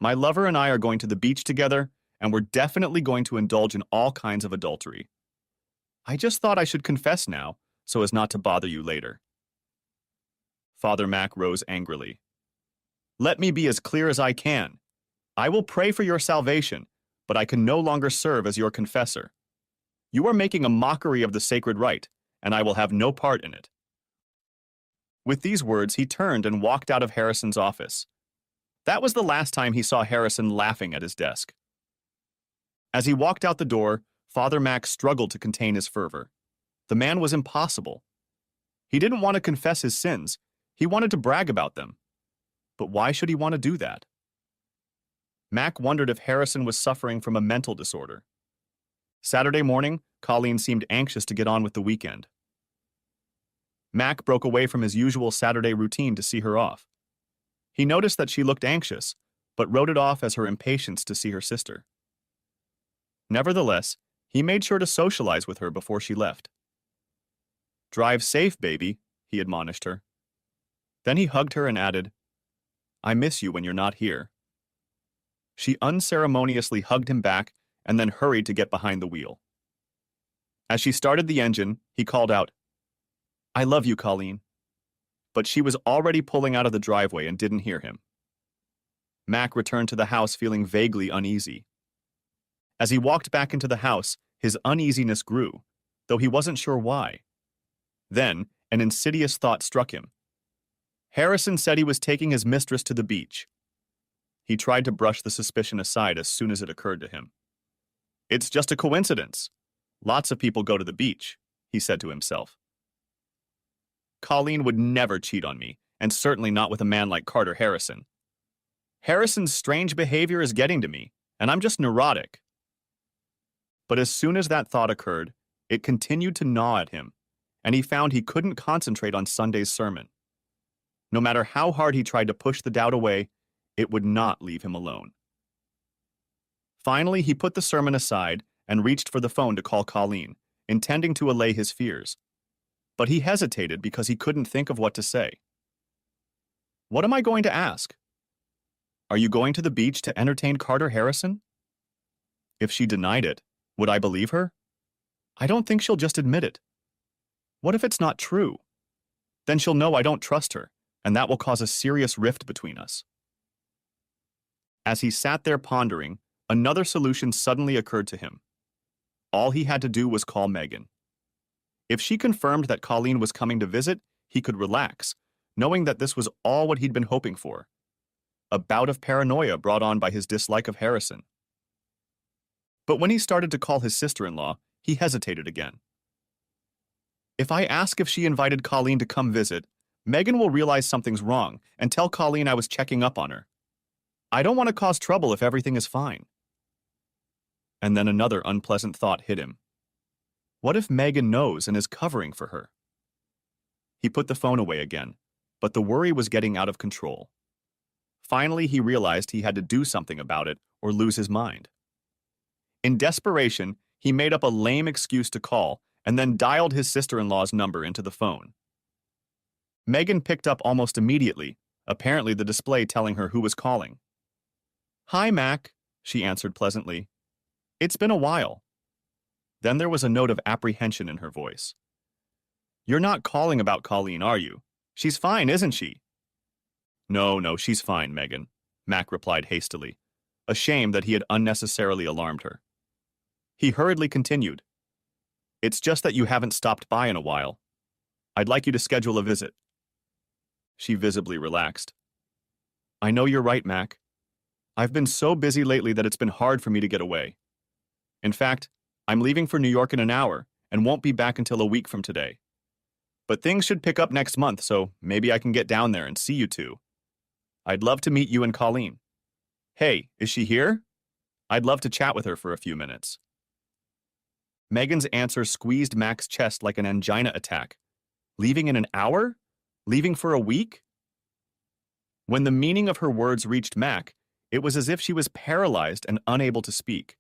My lover and I are going to the beach together, and we're definitely going to indulge in all kinds of adultery. I just thought I should confess now, so as not to bother you later." Father Mac rose angrily. "Let me be as clear as I can. I will pray for your salvation, but I can no longer serve as your confessor. You are making a mockery of the sacred rite, and I will have no part in it." With these words, he turned and walked out of Harrison's office. That was the last time he saw Harrison laughing at his desk. As he walked out the door, Father Mac struggled to contain his fervor. The man was impossible. He didn't want to confess his sins. He wanted to brag about them. But why should he want to do that? Mac wondered if Harrison was suffering from a mental disorder. Saturday morning, Colleen seemed anxious to get on with the weekend. Mac broke away from his usual Saturday routine to see her off. He noticed that she looked anxious, but wrote it off as her impatience to see her sister. Nevertheless, he made sure to socialize with her before she left. "Drive safe, baby," he admonished her. Then he hugged her and added, "I miss you when you're not here." She unceremoniously hugged him back and then hurried to get behind the wheel. As she started the engine, he called out, "I love you, Colleen." But she was already pulling out of the driveway and didn't hear him. Mac returned to the house feeling vaguely uneasy. As he walked back into the house, his uneasiness grew, though he wasn't sure why. Then, an insidious thought struck him. Harrison said he was taking his mistress to the beach. He tried to brush the suspicion aside as soon as it occurred to him. "It's just a coincidence. Lots of people go to the beach," he said to himself. "Colleen would never cheat on me, and certainly not with a man like Carter Harrison. Harrison's strange behavior is getting to me, and I'm just neurotic." But as soon as that thought occurred, it continued to gnaw at him, and he found he couldn't concentrate on Sunday's sermon. No matter how hard he tried to push the doubt away, it would not leave him alone. Finally, he put the sermon aside and reached for the phone to call Colleen, intending to allay his fears. But he hesitated because he couldn't think of what to say. What am I going to ask? Are you going to the beach to entertain Carter Harrison? If she denied it, would I believe her? I don't think she'll just admit it. What if it's not true? Then she'll know I don't trust her, and that will cause a serious rift between us. As he sat there pondering, another solution suddenly occurred to him. All he had to do was call Megan. If she confirmed that Colleen was coming to visit, he could relax, knowing that this was all what he'd been hoping for. A bout of paranoia brought on by his dislike of Harrison. But when he started to call his sister-in-law, he hesitated again. If I ask if she invited Colleen to come visit, Megan will realize something's wrong and tell Colleen I was checking up on her. I don't want to cause trouble if everything is fine. And then another unpleasant thought hit him. What if Megan knows and is covering for her? He put the phone away again, but the worry was getting out of control. Finally, he realized he had to do something about it or lose his mind. In desperation, he made up a lame excuse to call and then dialed his sister-in-law's number into the phone. Megan picked up almost immediately, apparently the display telling her who was calling. "Hi, Mac," she answered pleasantly. "It's been a while." Then there was a note of apprehension in her voice. "You're not calling about Colleen, are you? She's fine, isn't she?" No, she's fine, Megan," Mac replied hastily, ashamed that he had unnecessarily alarmed her. He hurriedly continued. "It's just that you haven't stopped by in a while. I'd like you to schedule a visit." She visibly relaxed. "I know you're right, Mac. I've been so busy lately that it's been hard for me to get away. In fact, I'm leaving for New York in an hour and won't be back until a week from today. But things should pick up next month, so maybe I can get down there and see you two. I'd love to meet you and Colleen. Hey, is she here? I'd love to chat with her for a few minutes." Megan's answer squeezed Mac's chest like an angina attack. Leaving in an hour? Leaving for a week? When the meaning of her words reached Mac, it was as if she was paralyzed and unable to speak.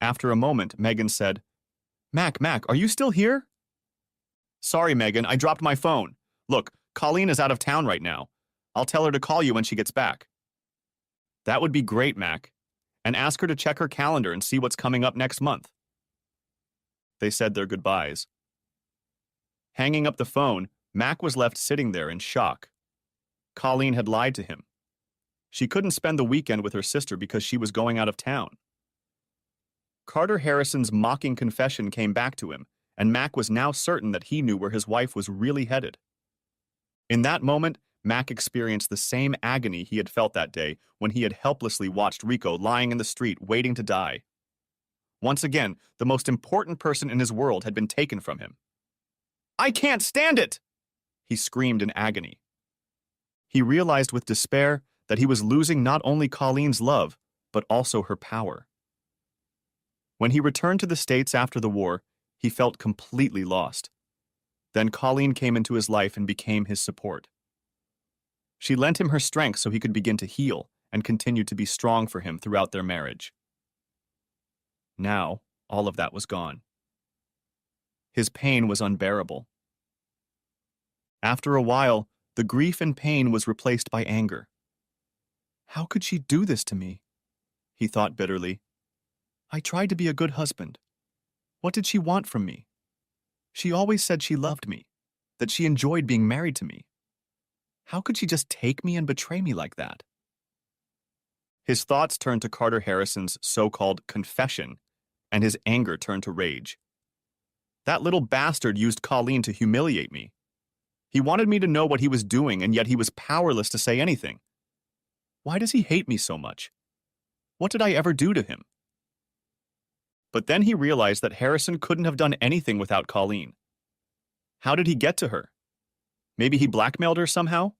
After a moment, Megan said, Mac, are you still here?" "Sorry, Megan, I dropped my phone. Look, Colleen is out of town right now. I'll tell her to call you when she gets back." "That would be great, Mac. And ask her to check her calendar and see what's coming up next month." They said their goodbyes. Hanging up the phone, Mac was left sitting there in shock. Colleen had lied to him. She couldn't spend the weekend with her sister because she was going out of town. Carter Harrison's mocking confession came back to him, and Mac was now certain that he knew where his wife was really headed. In that moment, Mac experienced the same agony he had felt that day when he had helplessly watched Rico lying in the street waiting to die. Once again, the most important person in his world had been taken from him. "I can't stand it!" he screamed in agony. He realized with despair that he was losing not only Colleen's love, but also her power. When he returned to the States after the war, he felt completely lost. Then Colleen came into his life and became his support. She lent him her strength so he could begin to heal and continue to be strong for him throughout their marriage. Now, all of that was gone. His pain was unbearable. After a while, the grief and pain was replaced by anger. "How could she do this to me?" he thought bitterly. "I tried to be a good husband. What did she want from me? She always said she loved me, that she enjoyed being married to me. How could she just take me and betray me like that?" His thoughts turned to Carter Harrison's so-called confession, and his anger turned to rage. That little bastard used Colleen to humiliate me. He wanted me to know what he was doing, and yet he was powerless to say anything. Why does he hate me so much? What did I ever do to him? But then he realized that Harrison couldn't have done anything without Colleen. How did he get to her? Maybe he blackmailed her somehow?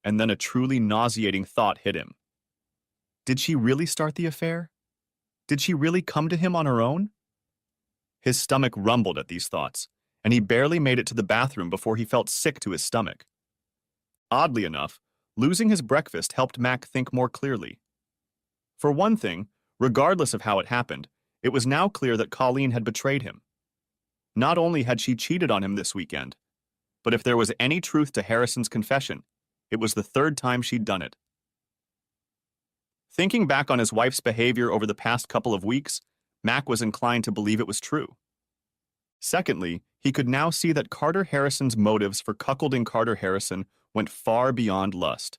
And then a truly nauseating thought hit him. Did she really start the affair? Did she really come to him on her own? His stomach rumbled at these thoughts, and he barely made it to the bathroom before he felt sick to his stomach. Oddly enough, losing his breakfast helped Mac think more clearly. For one thing, regardless of how it happened, it was now clear that Colleen had betrayed him. Not only had she cheated on him this weekend, but if there was any truth to Harrison's confession, it was the third time she'd done it. Thinking back on his wife's behavior over the past couple of weeks, Mac was inclined to believe it was true. Secondly, he could now see that Carter Harrison's motives for cuckolding Carter Harrison went far beyond lust.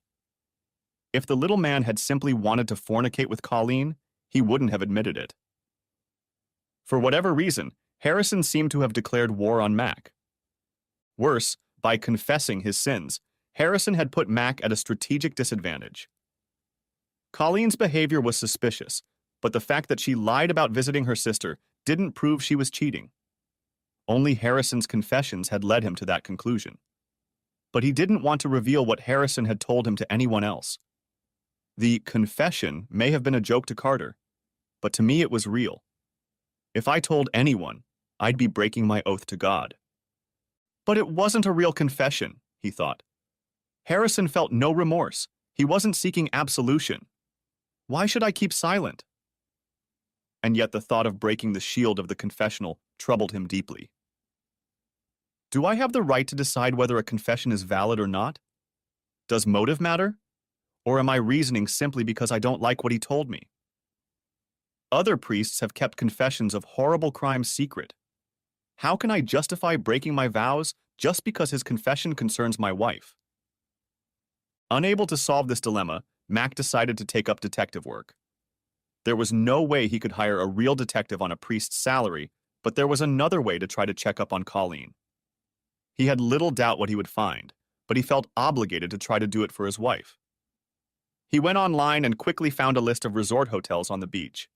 If the little man had simply wanted to fornicate with Colleen, he wouldn't have admitted it. For whatever reason, Harrison seemed to have declared war on Mac. Worse, by confessing his sins, Harrison had put Mac at a strategic disadvantage. Colleen's behavior was suspicious, but the fact that she lied about visiting her sister didn't prove she was cheating. Only Harrison's confessions had led him to that conclusion. But he didn't want to reveal what Harrison had told him to anyone else. The confession may have been a joke to Carter, but to me it was real. If I told anyone, I'd be breaking my oath to God. But it wasn't a real confession, he thought. Harrison felt no remorse. He wasn't seeking absolution. Why should I keep silent? And yet the thought of breaking the shield of the confessional troubled him deeply. Do I have the right to decide whether a confession is valid or not? Does motive matter? Or am I reasoning simply because I don't like what he told me? Other priests have kept confessions of horrible crimes secret. How can I justify breaking my vows just because his confession concerns my wife? Unable to solve this dilemma, Mac decided to take up detective work. There was no way he could hire a real detective on a priest's salary, but there was another way to try to check up on Colleen. He had little doubt what he would find, but he felt obligated to try to do it for his wife. He went online and quickly found a list of resort hotels on the beach.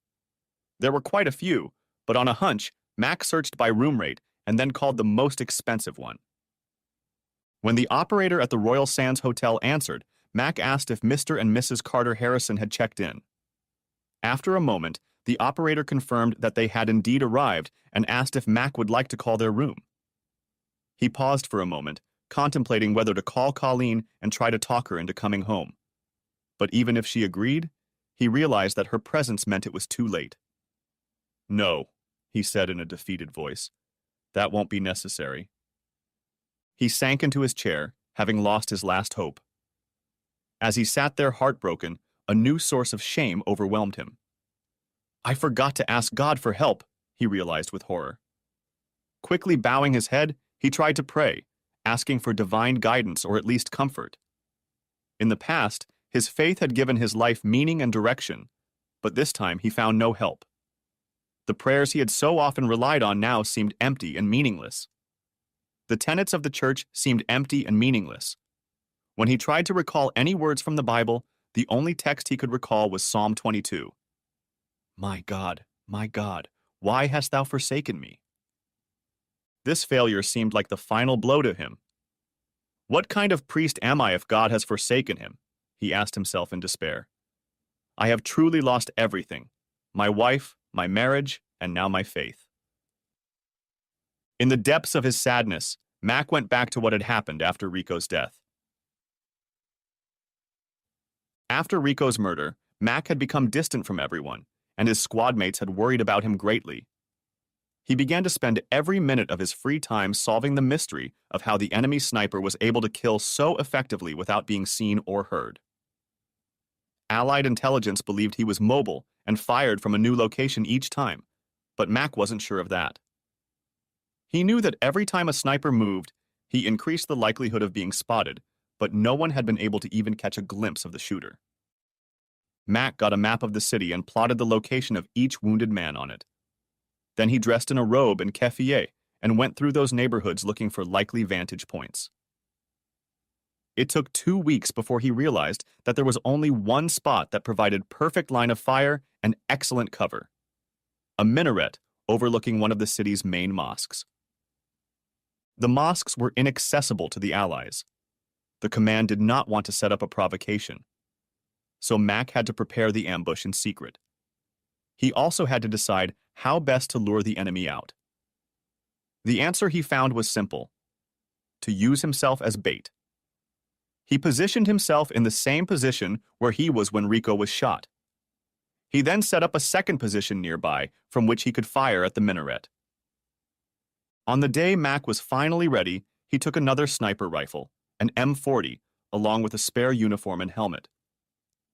There were quite a few, but on a hunch, Mac searched by room rate and then called the most expensive one. When the operator at the Royal Sands Hotel answered, Mac asked if Mr. and Mrs. Carter Harrison had checked in. After a moment, the operator confirmed that they had indeed arrived and asked if Mac would like to call their room. He paused for a moment, contemplating whether to call Colleen and try to talk her into coming home. But even if she agreed, he realized that her presence meant it was too late. "No," he said in a defeated voice. "That won't be necessary." He sank into his chair, having lost his last hope. As he sat there heartbroken, a new source of shame overwhelmed him. I forgot to ask God for help, he realized with horror. Quickly bowing his head, he tried to pray, asking for divine guidance or at least comfort. In the past, his faith had given his life meaning and direction, but this time he found no help. The prayers he had so often relied on now seemed empty and meaningless. The tenets of the church seemed empty and meaningless. When he tried to recall any words from the Bible, the only text he could recall was Psalm 22. My God, why hast thou forsaken me? This failure seemed like the final blow to him. What kind of priest am I if God has forsaken him? He asked himself in despair. I have truly lost everything, my wife, my marriage, and now my faith. In the depths of his sadness, Mac went back to what had happened after Rico's death. After Rico's murder, Mac had become distant from everyone, and his squad mates had worried about him greatly. He began to spend every minute of his free time solving the mystery of how the enemy sniper was able to kill so effectively without being seen or heard. Allied intelligence believed he was mobile and fired from a new location each time, but Mac wasn't sure of that. He knew that every time a sniper moved, he increased the likelihood of being spotted, but no one had been able to even catch a glimpse of the shooter. Mac got a map of the city and plotted the location of each wounded man on it. Then he dressed in a robe and keffiyeh and went through those neighborhoods looking for likely vantage points. It took 2 weeks before he realized that there was only one spot that provided perfect line of fire and excellent cover: a minaret overlooking one of the city's main mosques. The mosques were inaccessible to the Allies. The command did not want to set up a provocation, so Mac had to prepare the ambush in secret. He also had to decide how best to lure the enemy out. The answer he found was simple: to use himself as bait. He positioned himself in the same position where he was when Rico was shot. He then set up a second position nearby from which he could fire at the minaret. On the day Mac was finally ready, he took another sniper rifle, an M40, along with a spare uniform and helmet.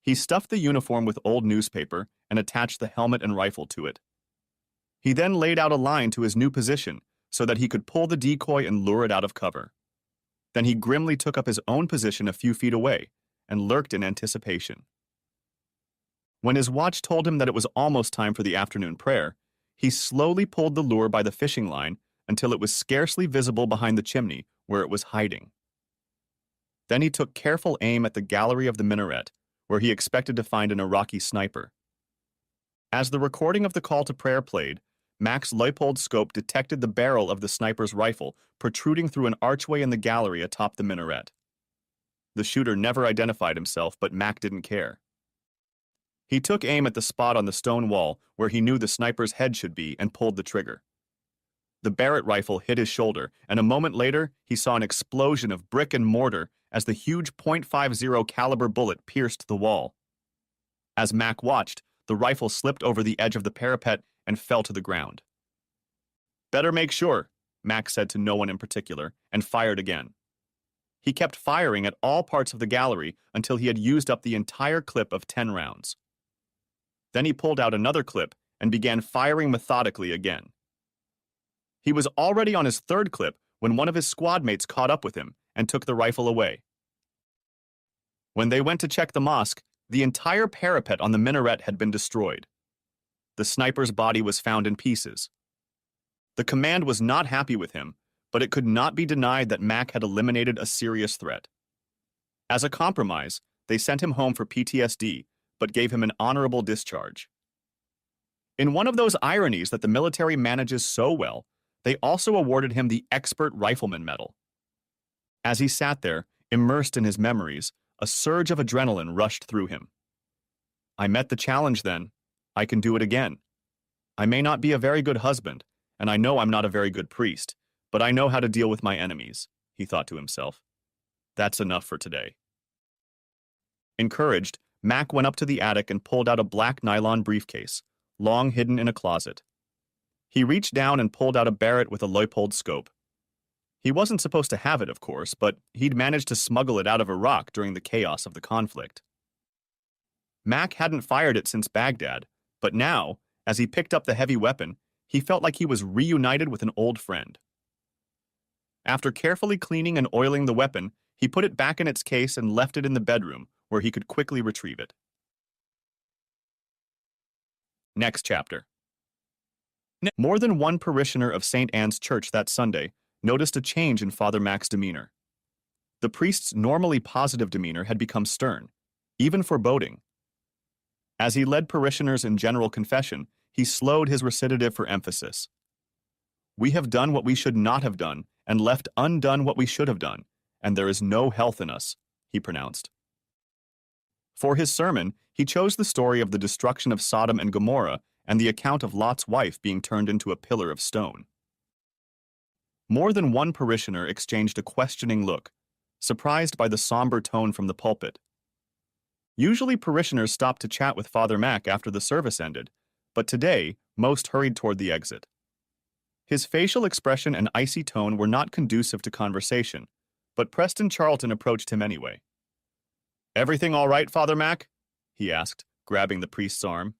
He stuffed the uniform with old newspaper and attached the helmet and rifle to it. He then laid out a line to his new position so that he could pull the decoy and lure it out of cover. Then he grimly took up his own position a few feet away and lurked in anticipation. When his watch told him that it was almost time for the afternoon prayer, he slowly pulled the lure by the fishing line until it was scarcely visible behind the chimney where it was hiding. Then he took careful aim at the gallery of the minaret, where he expected to find an Iraqi sniper. As the recording of the call to prayer played, Mac's Leupold scope detected the barrel of the sniper's rifle protruding through an archway in the gallery atop the minaret. The shooter never identified himself, but Mac didn't care. He took aim at the spot on the stone wall where he knew the sniper's head should be and pulled the trigger. The Barrett rifle hit his shoulder, and a moment later, he saw an explosion of brick and mortar as the huge .50 caliber bullet pierced the wall. As Mac watched, the rifle slipped over the edge of the parapet and fell to the ground. "Better make sure," Mac said to no one in particular, and fired again. He kept firing at all parts of the gallery until he had used up the entire clip of 10 rounds. Then he pulled out another clip and began firing methodically again. He was already on his third clip when one of his squad mates caught up with him and took the rifle away. When they went to check the mosque, the entire parapet on the minaret had been destroyed. The sniper's body was found in pieces. The command was not happy with him, but it could not be denied that Mac had eliminated a serious threat. As a compromise, they sent him home for PTSD, but gave him an honorable discharge. In one of those ironies that the military manages so well, they also awarded him the Expert Rifleman Medal. As he sat there, immersed in his memories, a surge of adrenaline rushed through him. "I met the challenge then. I can do it again. I may not be a very good husband, and I know I'm not a very good priest, but I know how to deal with my enemies," he thought to himself. "That's enough for today." Encouraged, Mac went up to the attic and pulled out a black nylon briefcase, long hidden in a closet. He reached down and pulled out a Barrett with a Leupold scope. He wasn't supposed to have it, of course, but he'd managed to smuggle it out of Iraq during the chaos of the conflict. Mac hadn't fired it since Baghdad, but now, as he picked up the heavy weapon, he felt like he was reunited with an old friend. After carefully cleaning and oiling the weapon, he put it back in its case and left it in the bedroom, where he could quickly retrieve it. Next chapter. More than one parishioner of St. Anne's Church that Sunday noticed a change in Father Mac's demeanor. The priest's normally positive demeanor had become stern, even foreboding. As he led parishioners in general confession, he slowed his recitative for emphasis. "We have done what we should not have done, and left undone what we should have done, and there is no health in us," he pronounced. For his sermon, he chose the story of the destruction of Sodom and Gomorrah and the account of Lot's wife being turned into a pillar of stone. More than one parishioner exchanged a questioning look, surprised by the somber tone from the pulpit. Usually parishioners stopped to chat with Father Mac after the service ended, but today most hurried toward the exit. His facial expression and icy tone were not conducive to conversation, but Preston Charlton approached him anyway. "Everything all right, Father Mac?" he asked, grabbing the priest's arm.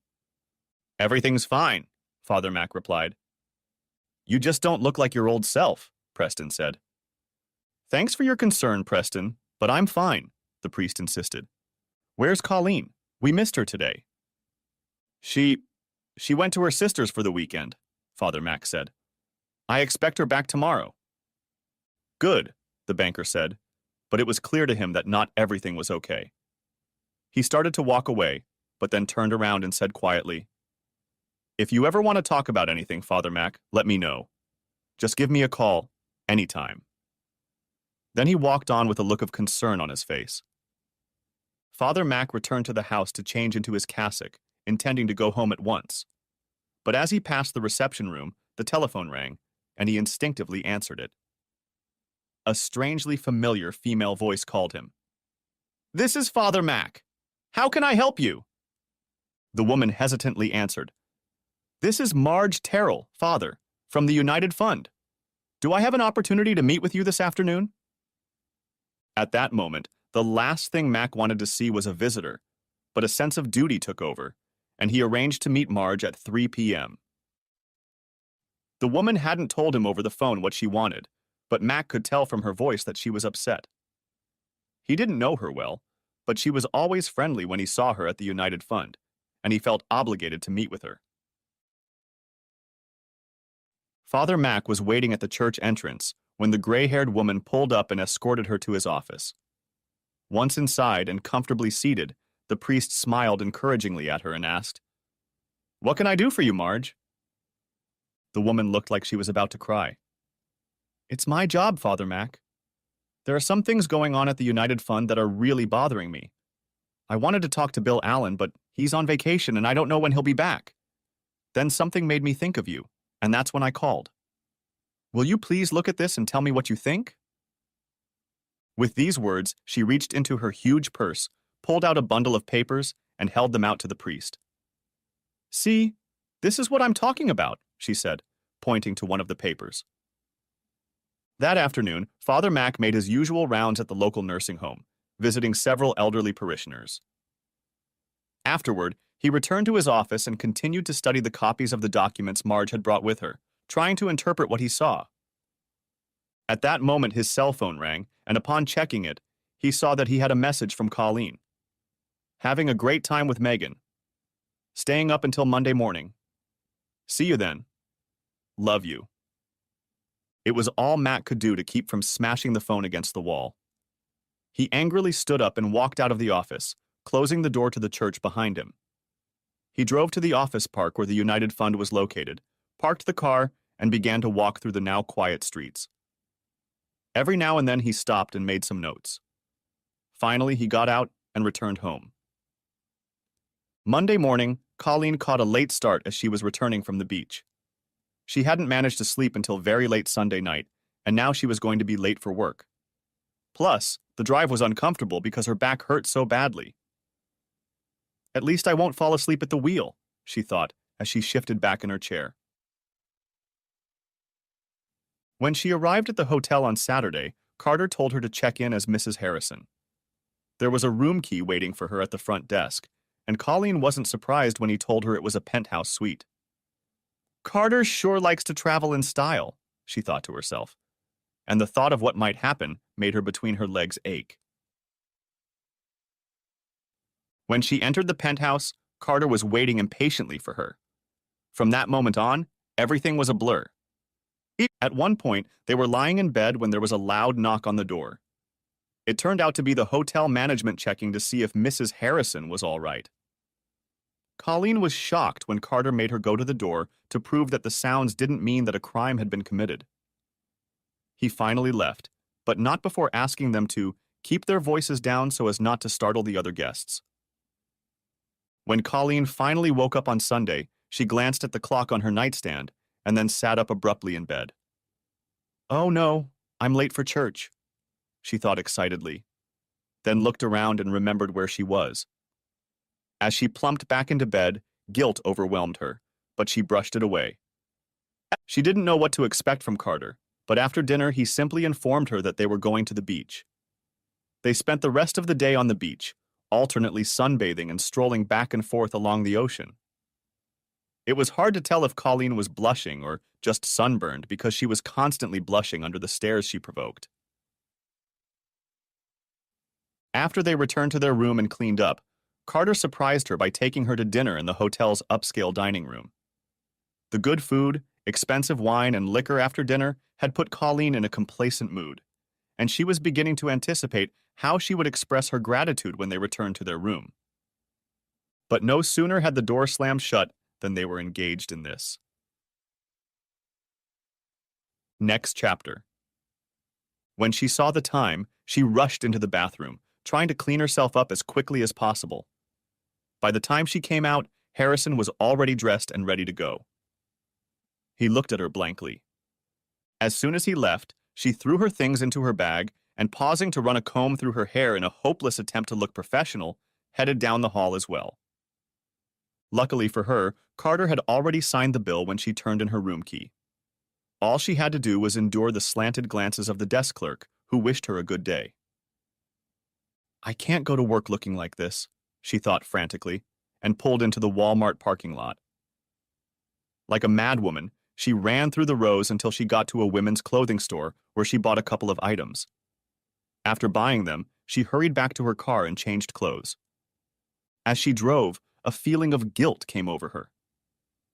"Everything's fine," Father Mac replied. "You just don't look like your old self," Preston said. "Thanks for your concern, Preston, but I'm fine," the priest insisted. "Where's Colleen? We missed her today." She went to her sister's for the weekend," Father Mac said. "I expect her back tomorrow." "Good," the banker said, but it was clear to him that not everything was okay. He started to walk away, but then turned around and said quietly, "If you ever want to talk about anything, Father Mac, let me know. Just give me a call, anytime." Then he walked on with a look of concern on his face. Father Mac returned to the house to change into his cassock, intending to go home at once. But as he passed the reception room, the telephone rang, and he instinctively answered it. A strangely familiar female voice called him. "This is Father Mac. How can I help you?" The woman hesitantly answered. "This is Marge Terrell, Father, from the United Fund. Do I have an opportunity to meet with you this afternoon?" At that moment, the last thing Mac wanted to see was a visitor, but a sense of duty took over, and he arranged to meet Marge at 3 p.m. The woman hadn't told him over the phone what she wanted, but Mac could tell from her voice that she was upset. He didn't know her well, but she was always friendly when he saw her at the United Fund, and he felt obligated to meet with her. Father Mac was waiting at the church entrance when the gray-haired woman pulled up and escorted her to his office. Once inside and comfortably seated, the priest smiled encouragingly at her and asked, "What can I do for you, Marge?" The woman looked like she was about to cry. It's my job, Father Mac. There are some things going on at the United Fund that are really bothering me. I wanted to talk to Bill Allen, but he's on vacation and I don't know when he'll be back. Then something made me think of you, and that's when I called. Will you please look at this and tell me what you think? With these words, she reached into her huge purse, pulled out a bundle of papers, and held them out to the priest. See, this is what I'm talking about, she said, pointing to one of the papers. That afternoon, Father Mac made his usual rounds at the local nursing home, visiting several elderly parishioners. Afterward, he returned to his office and continued to study the copies of the documents Marge had brought with her, trying to interpret what he saw. At that moment, his cell phone rang, and upon checking it, he saw that he had a message from Colleen. Having a great time with Megan. Staying up until Monday morning. See you then. Love you. It was all Matt could do to keep from smashing the phone against the wall. He angrily stood up and walked out of the office, closing the door to the church behind him. He drove to the office park where the United Fund was located, parked the car, and began to walk through the now quiet streets. Every now and then he stopped and made some notes. Finally, he got out and returned home. Monday morning, Colleen caught a late start as she was returning from the beach. She hadn't managed to sleep until very late Sunday night, and now she was going to be late for work. Plus, the drive was uncomfortable because her back hurt so badly. At least I won't fall asleep at the wheel, she thought as she shifted back in her chair. When she arrived at the hotel on Saturday, Carter told her to check in as Mrs. Harrison. There was a room key waiting for her at the front desk, and Colleen wasn't surprised when he told her it was a penthouse suite. Carter sure likes to travel in style, she thought to herself, and the thought of what might happen made her between her legs ache. When she entered the penthouse, Carter was waiting impatiently for her. From that moment on, everything was a blur. At one point, they were lying in bed when there was a loud knock on the door. It turned out to be the hotel management checking to see if Mrs. Harrison was all right. Colleen was shocked when Carter made her go to the door to prove that the sounds didn't mean that a crime had been committed. He finally left, but not before asking them to keep their voices down so as not to startle the other guests. When Colleen finally woke up on Sunday, she glanced at the clock on her nightstand and then sat up abruptly in bed. Oh no, I'm late for church, she thought excitedly, then looked around and remembered where she was. As she plumped back into bed, guilt overwhelmed her, but she brushed it away. She didn't know what to expect from Carter, but after dinner he simply informed her that they were going to the beach. They spent the rest of the day on the beach, alternately sunbathing and strolling back and forth along the ocean. It was hard to tell if Colleen was blushing or just sunburned because she was constantly blushing under the stares she provoked. After they returned to their room and cleaned up, Carter surprised her by taking her to dinner in the hotel's upscale dining room. The good food, expensive wine, and liquor after dinner had put Colleen in a complacent mood, and she was beginning to anticipate how she would express her gratitude when they returned to their room. But no sooner had the door slammed shut than they were engaged in this. Next chapter. When she saw the time, she rushed into the bathroom, trying to clean herself up as quickly as possible. By the time she came out, Harrison was already dressed and ready to go. He looked at her blankly. As soon as he left, she threw her things into her bag and, pausing to run a comb through her hair in a hopeless attempt to look professional, headed down the hall as well. Luckily for her, Carter had already signed the bill when she turned in her room key. All she had to do was endure the slanted glances of the desk clerk, who wished her a good day. I can't go to work looking like this, she thought frantically, and pulled into the Walmart parking lot. Like a madwoman, she ran through the rows until she got to a women's clothing store where she bought a couple of items. After buying them, she hurried back to her car and changed clothes. As she drove, a feeling of guilt came over her.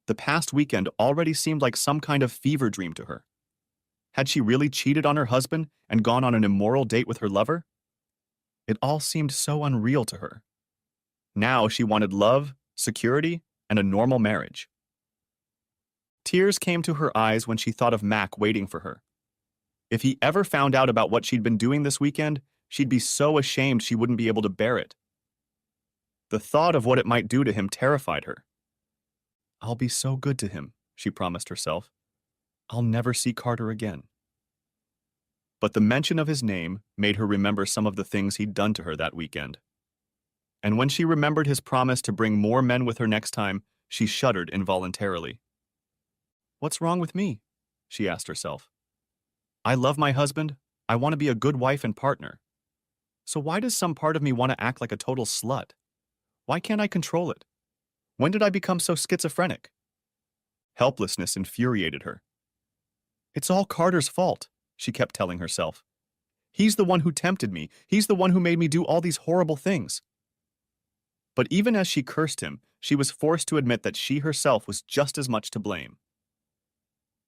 The past weekend already seemed like some kind of fever dream to her. Had she really cheated on her husband and gone on an immoral date with her lover? It all seemed so unreal to her. Now she wanted love, security, and a normal marriage. Tears came to her eyes when she thought of Mac waiting for her. If he ever found out about what she'd been doing this weekend, she'd be so ashamed she wouldn't be able to bear it. The thought of what it might do to him terrified her. "I'll be so good to him," she promised herself. "I'll never see Carter again." But the mention of his name made her remember some of the things he'd done to her that weekend. And when she remembered his promise to bring more men with her next time, she shuddered involuntarily. "What's wrong with me?" she asked herself. "I love my husband. I want to be a good wife and partner. So why does some part of me want to act like a total slut? Why can't I control it? When did I become so schizophrenic?" Helplessness infuriated her. "It's all Carter's fault," she kept telling herself. "He's the one who tempted me. He's the one who made me do all these horrible things." But even as she cursed him, she was forced to admit that she herself was just as much to blame.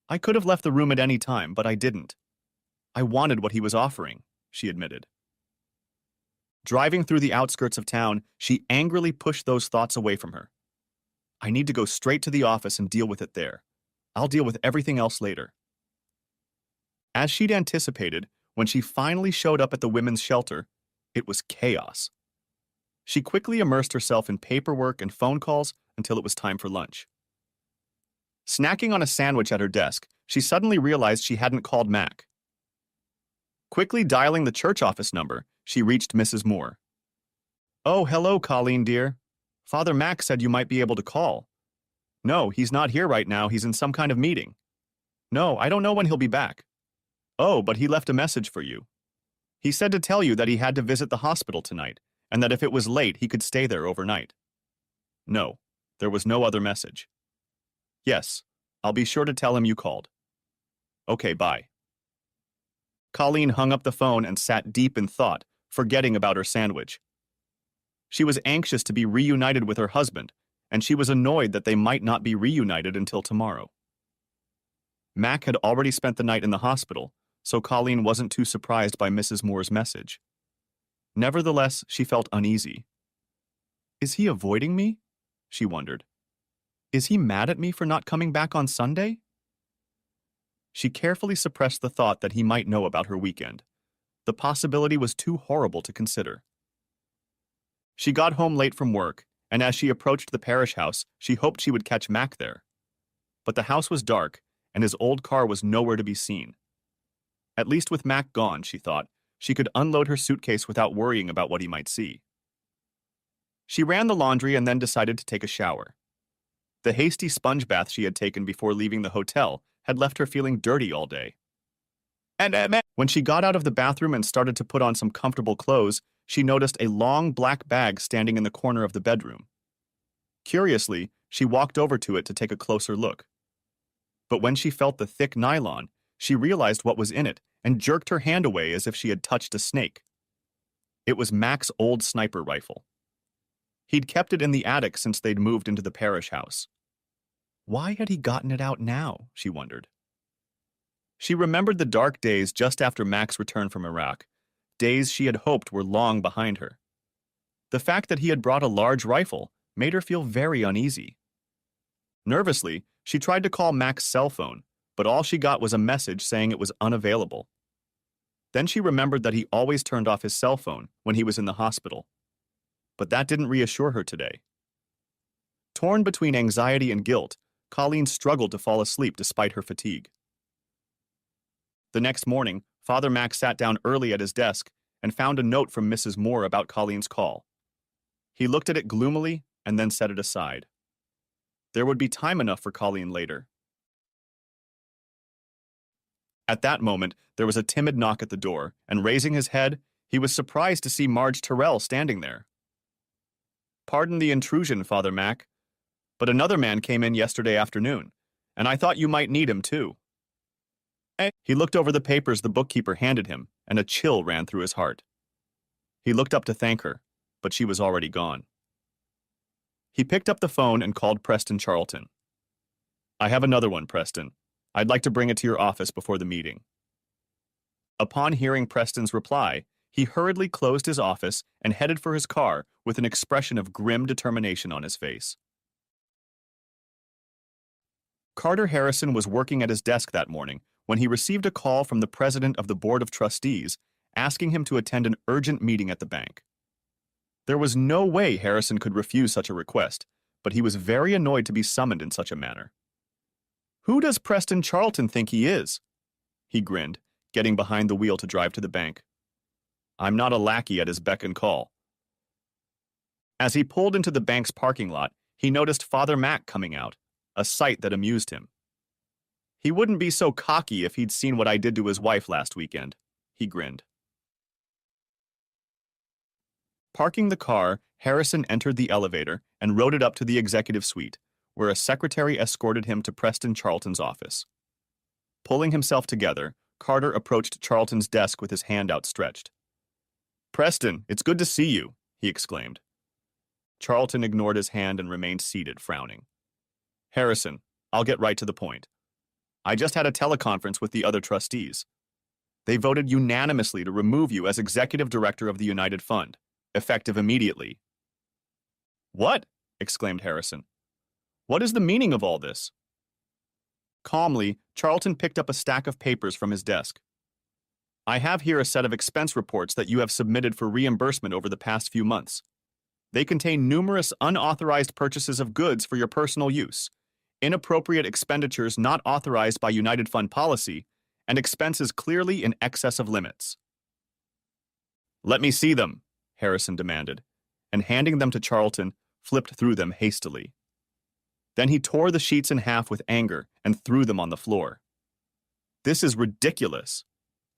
"I could have left the room at any time, but I didn't. I wanted what he was offering," she admitted. Driving through the outskirts of town, she angrily pushed those thoughts away from her. "I need to go straight to the office and deal with it there. I'll deal with everything else later." As she'd anticipated, when she finally showed up at the women's shelter, it was chaos. She quickly immersed herself in paperwork and phone calls until it was time for lunch. Snacking on a sandwich at her desk, she suddenly realized she hadn't called Mac. Quickly dialing the church office number, she reached Mrs. Moore. "Oh, hello, Colleen, dear. Father Mac said you might be able to call." "No, he's not here right now. He's in some kind of meeting." "No, I don't know when he'll be back." "Oh, but he left a message for you. He said to tell you that he had to visit the hospital tonight, and that if it was late, he could stay there overnight." No, there was no other message. "Yes, I'll be sure to tell him you called." "Okay, bye." Colleen hung up the phone and sat deep in thought, forgetting about her sandwich. She was anxious to be reunited with her husband, and she was annoyed that they might not be reunited until tomorrow. Mac had already spent the night in the hospital, so Colleen wasn't too surprised by Mrs. Moore's message. Nevertheless, she felt uneasy. "Is he avoiding me?" she wondered. "Is he mad at me for not coming back on Sunday?" She carefully suppressed the thought that he might know about her weekend. The possibility was too horrible to consider. She got home late from work, and as she approached the parish house, she hoped she would catch Mac there. But the house was dark, and his old car was nowhere to be seen. At least with Mac gone, she thought, she could unload her suitcase without worrying about what he might see. She ran the laundry and then decided to take a shower. The hasty sponge bath she had taken before leaving the hotel had left her feeling dirty all day. When she got out of the bathroom and started to put on some comfortable clothes, she noticed a long black bag standing in the corner of the bedroom. Curiously, she walked over to it to take a closer look. But when she felt the thick nylon, she realized what was in it and jerked her hand away as if she had touched a snake. It was Mac's old sniper rifle. He'd kept it in the attic since they'd moved into the parish house. Why had he gotten it out now, she wondered. She remembered the dark days just after Mac's return from Iraq, days she had hoped were long behind her. The fact that he had brought a large rifle made her feel very uneasy. Nervously, she tried to call Mac's cell phone, but all she got was a message saying it was unavailable. Then she remembered that he always turned off his cell phone when he was in the hospital. But that didn't reassure her today. Torn between anxiety and guilt, Colleen struggled to fall asleep despite her fatigue. The next morning, Father Mac sat down early at his desk and found a note from Mrs. Moore about Colleen's call. He looked at it gloomily and then set it aside. There would be time enough for Colleen later. At that moment, there was a timid knock at the door, and raising his head, he was surprised to see Marge Terrell standing there. "Pardon the intrusion, Father Mac, but another man came in yesterday afternoon, and I thought you might need him too." He looked over the papers the bookkeeper handed him, and a chill ran through his heart. He looked up to thank her, but she was already gone. He picked up the phone and called Preston Charlton. "I have another one, Preston. I'd like to bring it to your office before the meeting." Upon hearing Preston's reply, he hurriedly closed his office and headed for his car with an expression of grim determination on his face. Carter Harrison was working at his desk that morning when he received a call from the president of the Board of Trustees asking him to attend an urgent meeting at the bank. There was no way Harrison could refuse such a request, but he was very annoyed to be summoned in such a manner. "Who does Preston Charlton think he is?" He grinned, getting behind the wheel to drive to the bank. "I'm not a lackey at his beck and call." As he pulled into the bank's parking lot, he noticed Father Mac coming out, a sight that amused him. "He wouldn't be so cocky if he'd seen what I did to his wife last weekend," he grinned. Parking the car, Harrison entered the elevator and rode it up to the executive suite, where a secretary escorted him to Preston Charlton's office. Pulling himself together, Carter approached Charlton's desk with his hand outstretched. "Preston, it's good to see you," he exclaimed. Charlton ignored his hand and remained seated, frowning. "Harrison, I'll get right to the point. I just had a teleconference with the other trustees. They voted unanimously to remove you as executive director of the United Fund, effective immediately." "What?" exclaimed Harrison. "What is the meaning of all this?" Calmly, Charlton picked up a stack of papers from his desk. "I have here a set of expense reports that you have submitted for reimbursement over the past few months. They contain numerous unauthorized purchases of goods for your personal use, inappropriate expenditures not authorized by United Fund policy, and expenses clearly in excess of limits." "Let me see them," Harrison demanded, and handing them to Charlton, flipped through them hastily. Then he tore the sheets in half with anger and threw them on the floor. "This is ridiculous,"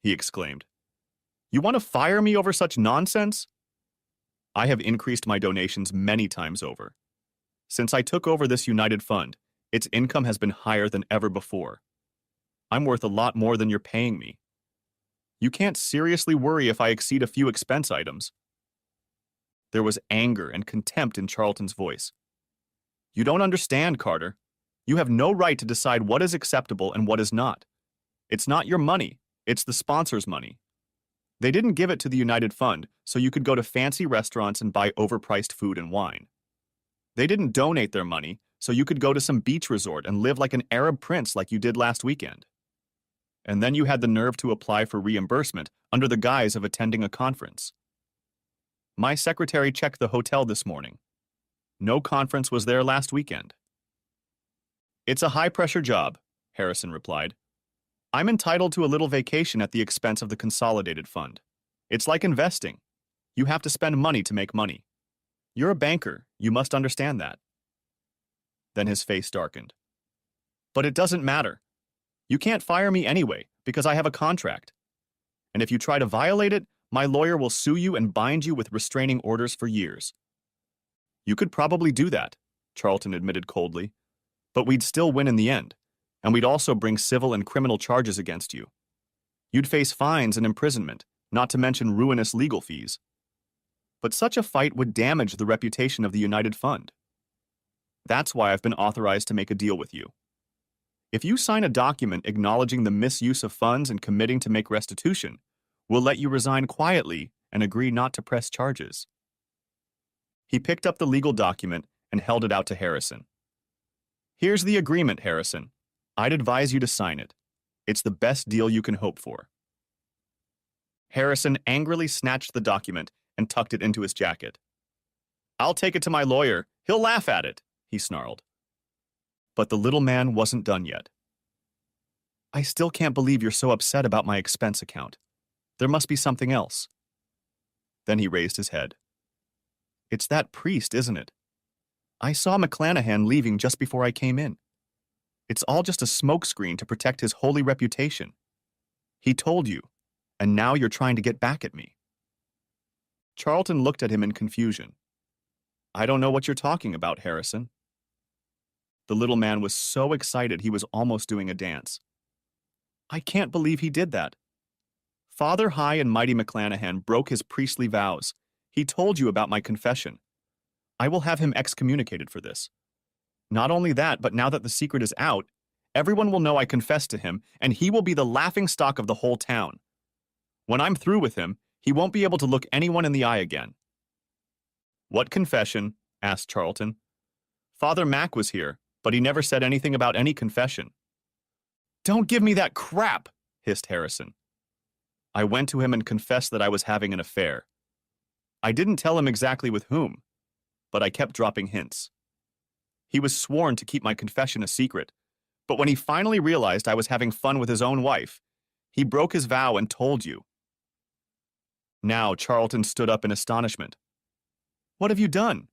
he exclaimed. "You want to fire me over such nonsense? I have increased my donations many times over. Since I took over this United Fund, its income has been higher than ever before. I'm worth a lot more than you're paying me. You can't seriously worry if I exceed a few expense items." There was anger and contempt in Charlton's voice. "You don't understand, Carter. You have no right to decide what is acceptable and what is not. It's not your money, it's the sponsor's money. They didn't give it to the United Fund so you could go to fancy restaurants and buy overpriced food and wine. They didn't donate their money so you could go to some beach resort and live like an Arab prince like you did last weekend. And then you had the nerve to apply for reimbursement under the guise of attending a conference. My secretary checked the hotel this morning. No conference was there last weekend." "It's a high-pressure job," Harrison replied. "I'm entitled to a little vacation at the expense of the consolidated fund. It's like investing. You have to spend money to make money. You're a banker, you must understand that." Then his face darkened. "But it doesn't matter. You can't fire me anyway, because I have a contract. And if you try to violate it, my lawyer will sue you and bind you with restraining orders for years." "You could probably do that," Charlton admitted coldly. "But we'd still win in the end, and we'd also bring civil and criminal charges against you. You'd face fines and imprisonment, not to mention ruinous legal fees. But such a fight would damage the reputation of the United Fund. That's why I've been authorized to make a deal with you. If you sign a document acknowledging the misuse of funds and committing to make restitution, we'll let you resign quietly and agree not to press charges." He picked up the legal document and held it out to Harrison. "Here's the agreement, Harrison. I'd advise you to sign it. It's the best deal you can hope for." Harrison angrily snatched the document and tucked it into his jacket. "I'll take it to my lawyer. He'll laugh at it," he snarled. But the little man wasn't done yet. "I still can't believe you're so upset about my expense account. There must be something else." Then he raised his head. "It's that priest, isn't it? I saw McClanahan leaving just before I came in. It's all just a smokescreen to protect his holy reputation. He told you, and now you're trying to get back at me." Charlton looked at him in confusion. "I don't know what you're talking about, Harrison." The little man was so excited he was almost doing a dance. "I can't believe he did that. Father High and Mighty McClanahan broke his priestly vows. He told you about my confession. I will have him excommunicated for this. Not only that, but now that the secret is out, everyone will know I confessed to him, and he will be the laughingstock of the whole town. When I'm through with him, he won't be able to look anyone in the eye again." "What confession?" asked Charlton. "Father Mac was here. but he never said anything about any confession. "Don't give me that crap," hissed Harrison. "I went to him and confessed that I was having an affair. I didn't tell him exactly with whom, but I kept dropping hints. He was sworn to keep my confession a secret, but when he finally realized I was having fun with his own wife, he broke his vow and told you." Now Charlton stood up in astonishment. "What have you done?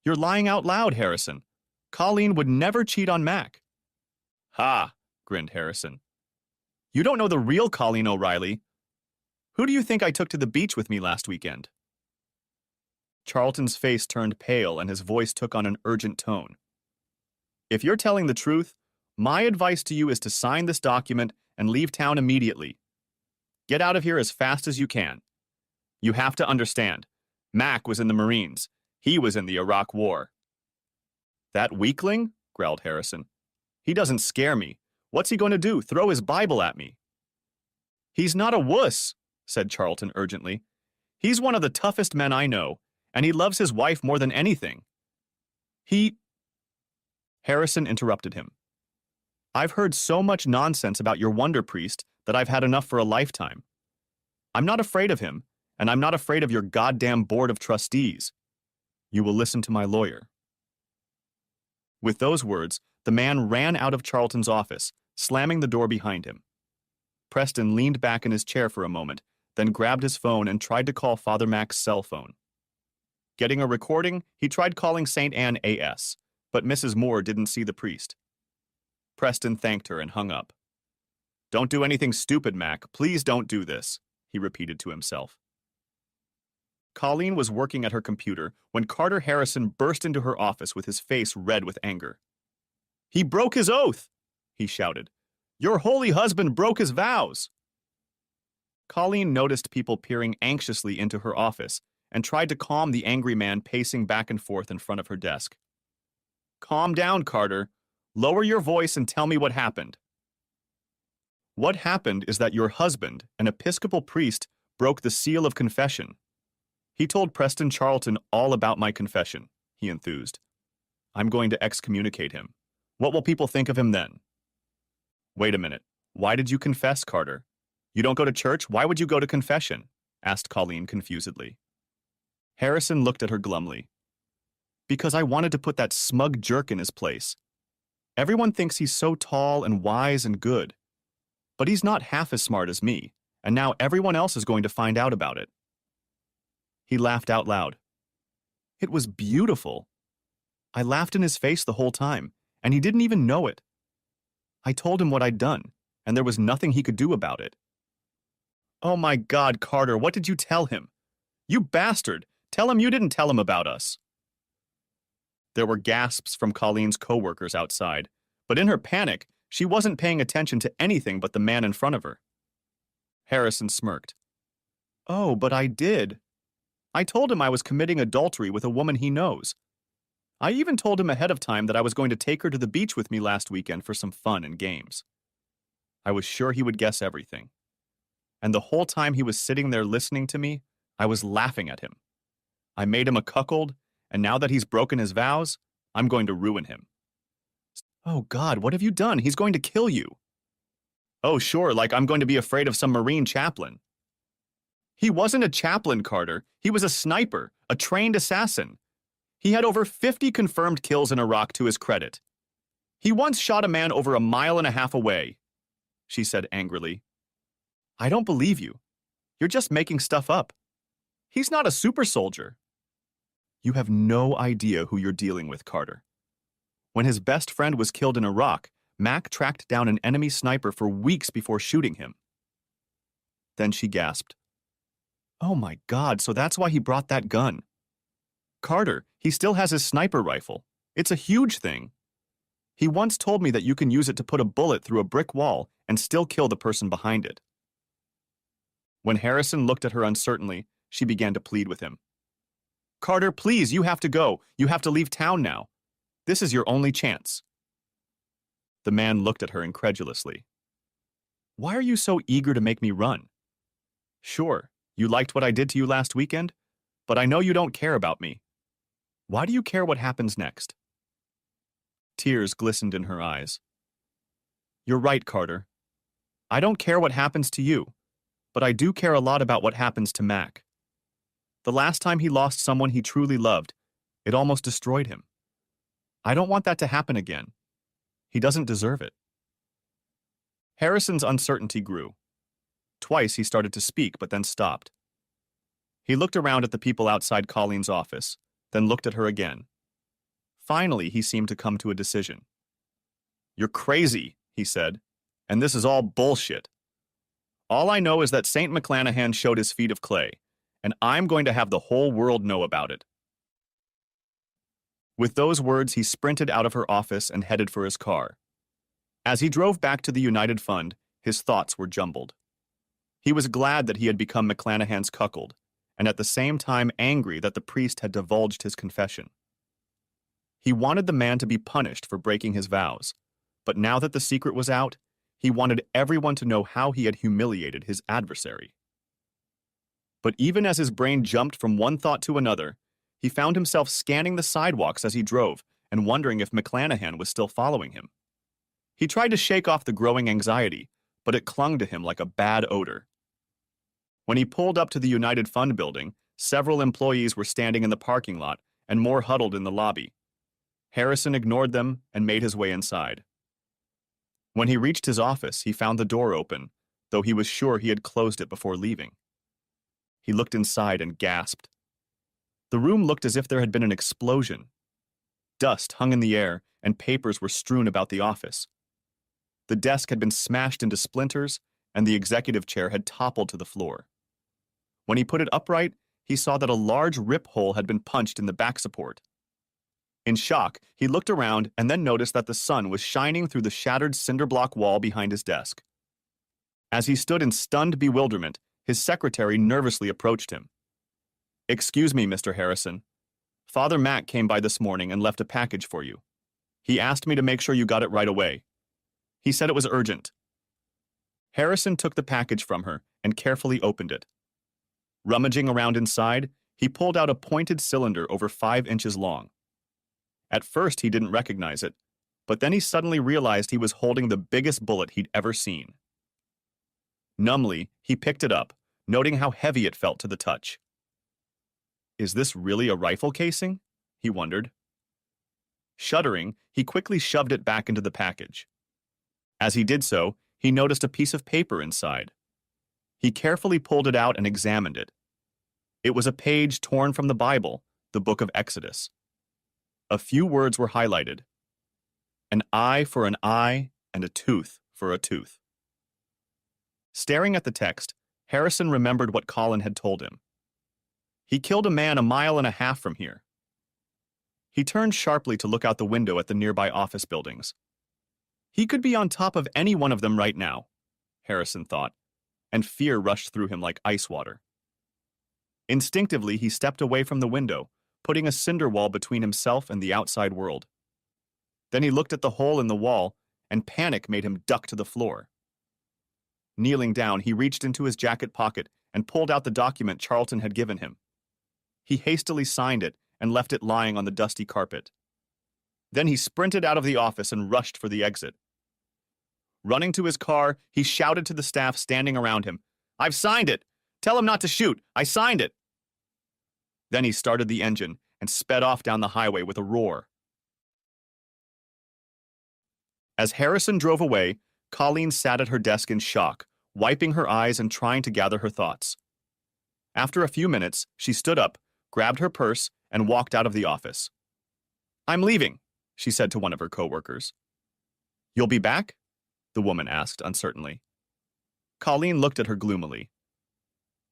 You're lying out loud, Harrison. Colleen would never cheat on Mac." "Ha," grinned Harrison. "You don't know the real Colleen O'Reilly. Who do you think I took to the beach with me last weekend?" Charlton's face turned pale and his voice took on an urgent tone. "If you're telling the truth, my advice to you is to sign this document and leave town immediately. Get out of here as fast as you can. You have to understand, Mac was in the Marines. He was in the Iraq War." "That weakling?" growled Harrison. "He doesn't scare me. What's he going to do, throw his Bible at me?" "He's not a wuss," said Charlton urgently. "He's one of the toughest men I know, and he loves his wife more than anything. He—" Harrison interrupted him. "I've heard so much nonsense about your wonder priest that I've had enough for a lifetime. I'm not afraid of him, and I'm not afraid of your goddamn board of trustees. You will listen to my lawyer." With those words, the man ran out of Charlton's office, slamming the door behind him. Preston leaned back in his chair for a moment, then grabbed his phone and tried to call Father Mac's cell phone. Getting a recording, he tried calling St. Anne A.S., but Mrs. Moore didn't see the priest. Preston thanked her and hung up. "Don't do anything stupid, Mac. Please don't do this," he repeated to himself. Colleen was working at her computer when Carter Harrison burst into her office with his face red with anger. "He broke his oath!" he shouted. "Your holy husband broke his vows!" Colleen noticed people peering anxiously into her office and tried to calm the angry man pacing back and forth in front of her desk. "Calm down, Carter. Lower your voice and tell me what happened." "What happened is that your husband, an Episcopal priest, broke the seal of confession. He told Preston Charlton all about my confession," he enthused. "I'm going to excommunicate him. What will people think of him then?" "Wait a minute. Why did you confess, Carter? You don't go to church? Why would you go to confession?" asked Colleen confusedly. Harrison looked at her glumly. "Because I wanted to put that smug jerk in his place. Everyone thinks he's so tall and wise and good. But he's not half as smart as me, and now everyone else is going to find out about it." He laughed out loud. "It was beautiful. I laughed in his face the whole time, and he didn't even know it. I told him what I'd done, and there was nothing he could do about it." "Oh my God, Carter, what did you tell him? You bastard! Tell him you didn't tell him about us." There were gasps from Colleen's co-workers outside, but in her panic, she wasn't paying attention to anything but the man in front of her. Harrison smirked. "Oh, but I did. I told him I was committing adultery with a woman he knows. I even told him ahead of time that I was going to take her to the beach with me last weekend for some fun and games. I was sure he would guess everything. And the whole time he was sitting there listening to me, I was laughing at him. I made him a cuckold, and now that he's broken his vows, I'm going to ruin him." "Oh God, what have you done? He's going to kill you." "Oh sure, like I'm going to be afraid of some Marine chaplain." "He wasn't a chaplain, Carter. He was a sniper, a trained assassin. He had over 50 confirmed kills in Iraq to his credit. He once shot a man over 1.5 miles away," she said angrily. "I don't believe you. You're just making stuff up. He's not a super soldier." "You have no idea who you're dealing with, Carter. When his best friend was killed in Iraq, Mac tracked down an enemy sniper for weeks before shooting him." Then she gasped. "Oh my God, so that's why he brought that gun. Carter, he still has his sniper rifle. It's a huge thing. He once told me that you can use it to put a bullet through a brick wall and still kill the person behind it." When Harrison looked at her uncertainly, she began to plead with him. "Carter, please, you have to go. You have to leave town now. This is your only chance." The man looked at her incredulously. "Why are you so eager to make me run? Sure, you liked what I did to you last weekend, but I know you don't care about me. Why do you care what happens next?" Tears glistened in her eyes. You're right, Carter. I don't care what happens to you, but I do care a lot about what happens to Mac. The last time he lost someone he truly loved, it almost destroyed him. I don't want that to happen again. He doesn't deserve it. Harrison's uncertainty grew. Twice he started to speak, but then stopped. He looked around at the people outside Colleen's office, then looked at her again. Finally, he seemed to come to a decision. You're crazy, he said, and this is all bullshit. All I know is that St. McClanahan showed his feet of clay, and I'm going to have the whole world know about it. With those words, he sprinted out of her office and headed for his car. As he drove back to the United Fund, his thoughts were jumbled. He was glad that he had become McClanahan's cuckold, and at the same time angry that the priest had divulged his confession. He wanted the man to be punished for breaking his vows, but now that the secret was out, he wanted everyone to know how he had humiliated his adversary. But even as his brain jumped from one thought to another, he found himself scanning the sidewalks as he drove and wondering if McClanahan was still following him. He tried to shake off the growing anxiety, but it clung to him like a bad odor. When he pulled up to the United Fund building, several employees were standing in the parking lot and more huddled in the lobby. Harrison ignored them and made his way inside. When he reached his office, he found the door open, though he was sure he had closed it before leaving. He looked inside and gasped. The room looked as if there had been an explosion. Dust hung in the air, and papers were strewn about the office. The desk had been smashed into splinters, and the executive chair had toppled to the floor. When he put it upright, he saw that a large rip hole had been punched in the back support. In shock, he looked around and then noticed that the sun was shining through the shattered cinder block wall behind his desk. As he stood in stunned bewilderment, his secretary nervously approached him. "Excuse me, Mr. Harrison. Father Mac came by this morning and left a package for you. He asked me to make sure you got it right away. He said it was urgent." Harrison took the package from her and carefully opened it. Rummaging around inside, he pulled out a pointed cylinder over 5 inches long. At first, he didn't recognize it, but then he suddenly realized he was holding the biggest bullet he'd ever seen. Numbly, he picked it up, noting how heavy it felt to the touch. Is this really a rifle casing? He wondered. Shuddering, he quickly shoved it back into the package. As he did so, he noticed a piece of paper inside. He carefully pulled it out and examined it. It was a page torn from the Bible, the book of Exodus. A few words were highlighted. An eye for an eye and a tooth for a tooth. Staring at the text, Harrison remembered what Colin had told him. He killed a man 1.5 miles from here. He turned sharply to look out the window at the nearby office buildings. He could be on top of any one of them right now, Harrison thought, and fear rushed through him like ice water. Instinctively, he stepped away from the window, putting a cinder wall between himself and the outside world. Then he looked at the hole in the wall, and panic made him duck to the floor. Kneeling down, he reached into his jacket pocket and pulled out the document Charlton had given him. He hastily signed it and left it lying on the dusty carpet. Then he sprinted out of the office and rushed for the exit. Running to his car, he shouted to the staff standing around him, "I've signed it! Tell him not to shoot! I signed it!" Then he started the engine and sped off down the highway with a roar. As Harrison drove away, Colleen sat at her desk in shock, wiping her eyes and trying to gather her thoughts. After a few minutes, she stood up, grabbed her purse, and walked out of the office. "I'm leaving," she said to one of her coworkers. "You'll be back?" the woman asked uncertainly. Colleen looked at her gloomily.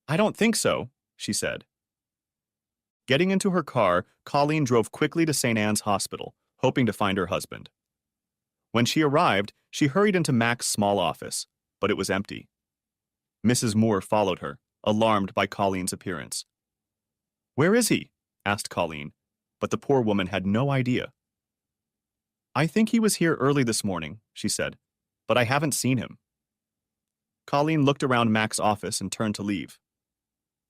"I don't think so," she said. Getting into her car, Colleen drove quickly to St. Anne's Hospital, hoping to find her husband. When she arrived, she hurried into Mac's small office, but it was empty. Mrs. Moore followed her, alarmed by Colleen's appearance. "Where is he?" asked Colleen, but the poor woman had no idea. "I think he was here early this morning," she said, "but I haven't seen him." Colleen looked around Mac's office and turned to leave.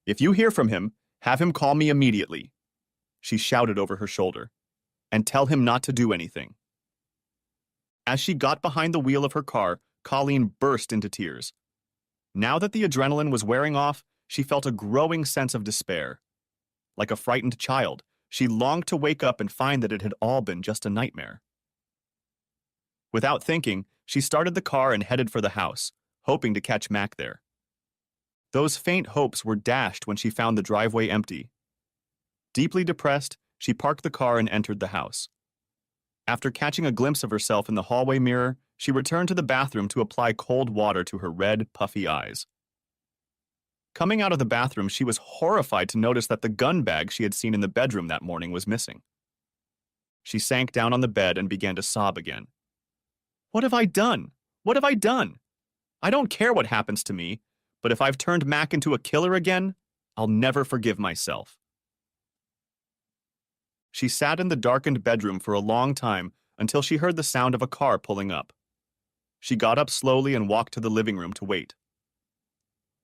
"If you hear from him, have him call me immediately," she shouted over her shoulder, "and tell him not to do anything." As she got behind the wheel of her car, Colleen burst into tears. Now that the adrenaline was wearing off, she felt a growing sense of despair. Like a frightened child, she longed to wake up and find that it had all been just a nightmare. Without thinking, she started the car and headed for the house, hoping to catch Mac there. Those faint hopes were dashed when she found the driveway empty. Deeply depressed, she parked the car and entered the house. After catching a glimpse of herself in the hallway mirror, she returned to the bathroom to apply cold water to her red, puffy eyes. Coming out of the bathroom, she was horrified to notice that the gun bag she had seen in the bedroom that morning was missing. She sank down on the bed and began to sob again. What have I done? What have I done? I don't care what happens to me, but if I've turned Mac into a killer again, I'll never forgive myself. She sat in the darkened bedroom for a long time until she heard the sound of a car pulling up. She got up slowly and walked to the living room to wait.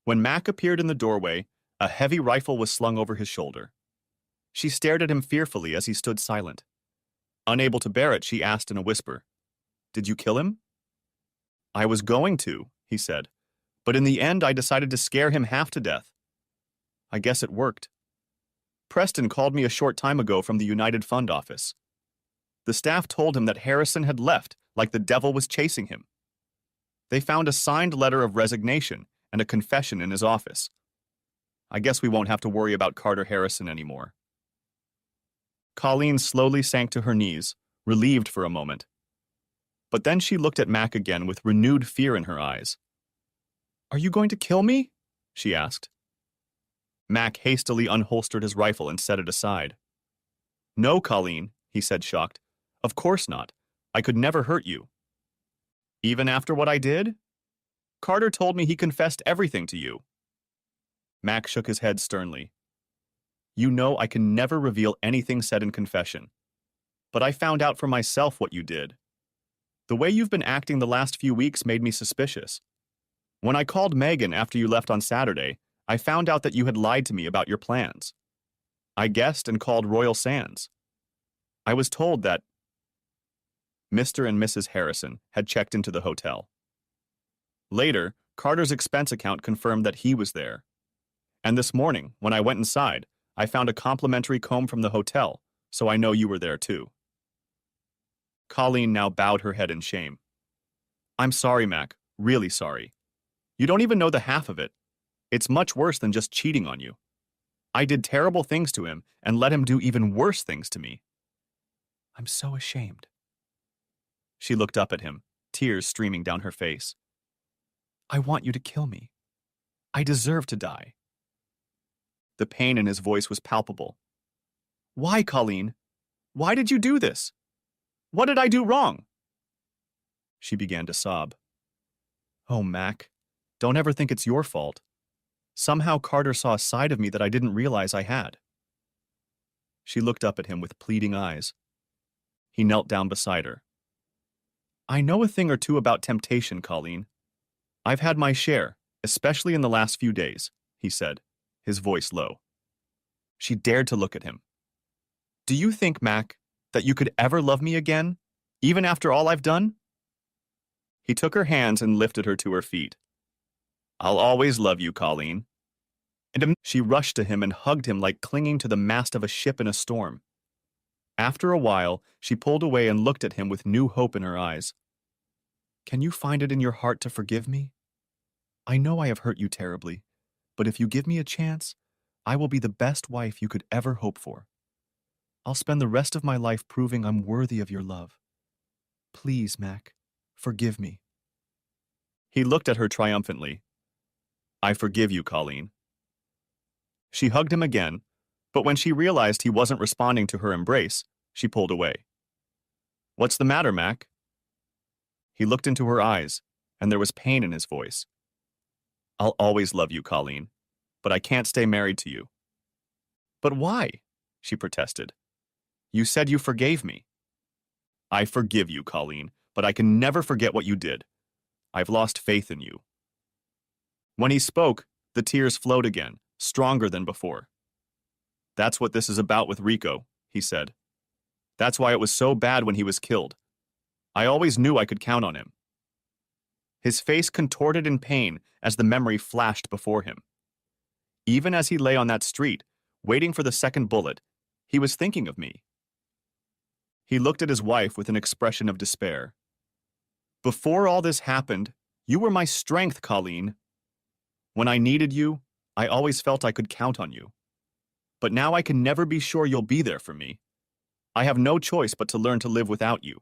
When Mac appeared in the doorway, a heavy rifle was slung over his shoulder. She stared at him fearfully as he stood silent. Unable to bear it, she asked in a whisper, "Did you kill him?" "I was going to," he said, "but in the end I decided to scare him half to death. I guess it worked. Preston called me a short time ago from the United Fund office. The staff told him that Harrison had left like the devil was chasing him. They found a signed letter of resignation and a confession in his office. I guess we won't have to worry about Carter Harrison anymore." Colleen slowly sank to her knees, relieved for a moment. But then she looked at Mac again with renewed fear in her eyes. "Are you going to kill me?" she asked. Mac hastily unholstered his rifle and set it aside. "No, Colleen," he said, shocked. "Of course not. I could never hurt you." "Even after what I did? Carter told me he confessed everything to you." Mac shook his head sternly. "You know I can never reveal anything said in confession. But I found out for myself what you did. The way you've been acting the last few weeks made me suspicious. When I called Megan after you left on Saturday, I found out that you had lied to me about your plans. I guessed and called Royal Sands. I was told that Mr. and Mrs. Harrison had checked into the hotel. Later, Carter's expense account confirmed that he was there. And this morning, when I went inside, I found a complimentary comb from the hotel, so I know you were there too." Colleen now bowed her head in shame. "I'm sorry, Mac, really sorry. You don't even know the half of it. It's much worse than just cheating on you. I did terrible things to him and let him do even worse things to me. I'm so ashamed." She looked up at him, tears streaming down her face. "I want you to kill me. I deserve to die." The pain in his voice was palpable. "Why, Colleen? Why did you do this? What did I do wrong?" She began to sob. "Oh, Mac, don't ever think it's your fault. Somehow Carter saw a side of me that I didn't realize I had." She looked up at him with pleading eyes. He knelt down beside her. "I know a thing or two about temptation, Colleen. I've had my share, especially in the last few days," he said, his voice low. She dared to look at him. "Do you think, Mac, that you could ever love me again, even after all I've done?" He took her hands and lifted her to her feet. "I'll always love you, Colleen." And she rushed to him and hugged him like clinging to the mast of a ship in a storm. After a while, she pulled away and looked at him with new hope in her eyes. "Can you find it in your heart to forgive me? I know I have hurt you terribly, but if you give me a chance, I will be the best wife you could ever hope for. I'll spend the rest of my life proving I'm worthy of your love. Please, Mac, forgive me." He looked at her triumphantly. "I forgive you, Colleen." She hugged him again, but when she realized he wasn't responding to her embrace, she pulled away. "What's the matter, Mac?" He looked into her eyes, and there was pain in his voice. "I'll always love you, Colleen, but I can't stay married to you." "But why?" she protested. "You said you forgave me." "I forgive you, Colleen, but I can never forget what you did. I've lost faith in you." When he spoke, the tears flowed again, stronger than before. "That's what this is about with Rico," he said. "That's why it was so bad when he was killed. I always knew I could count on him. His face contorted in pain as the memory flashed before him. Even as he lay on that street, waiting for the second bullet, he was thinking of me. He looked at his wife with an expression of despair. Before all this happened, you were my strength, Colleen. When I needed you, I always felt I could count on you. But now I can never be sure you'll be there for me. I have no choice but to learn to live without you.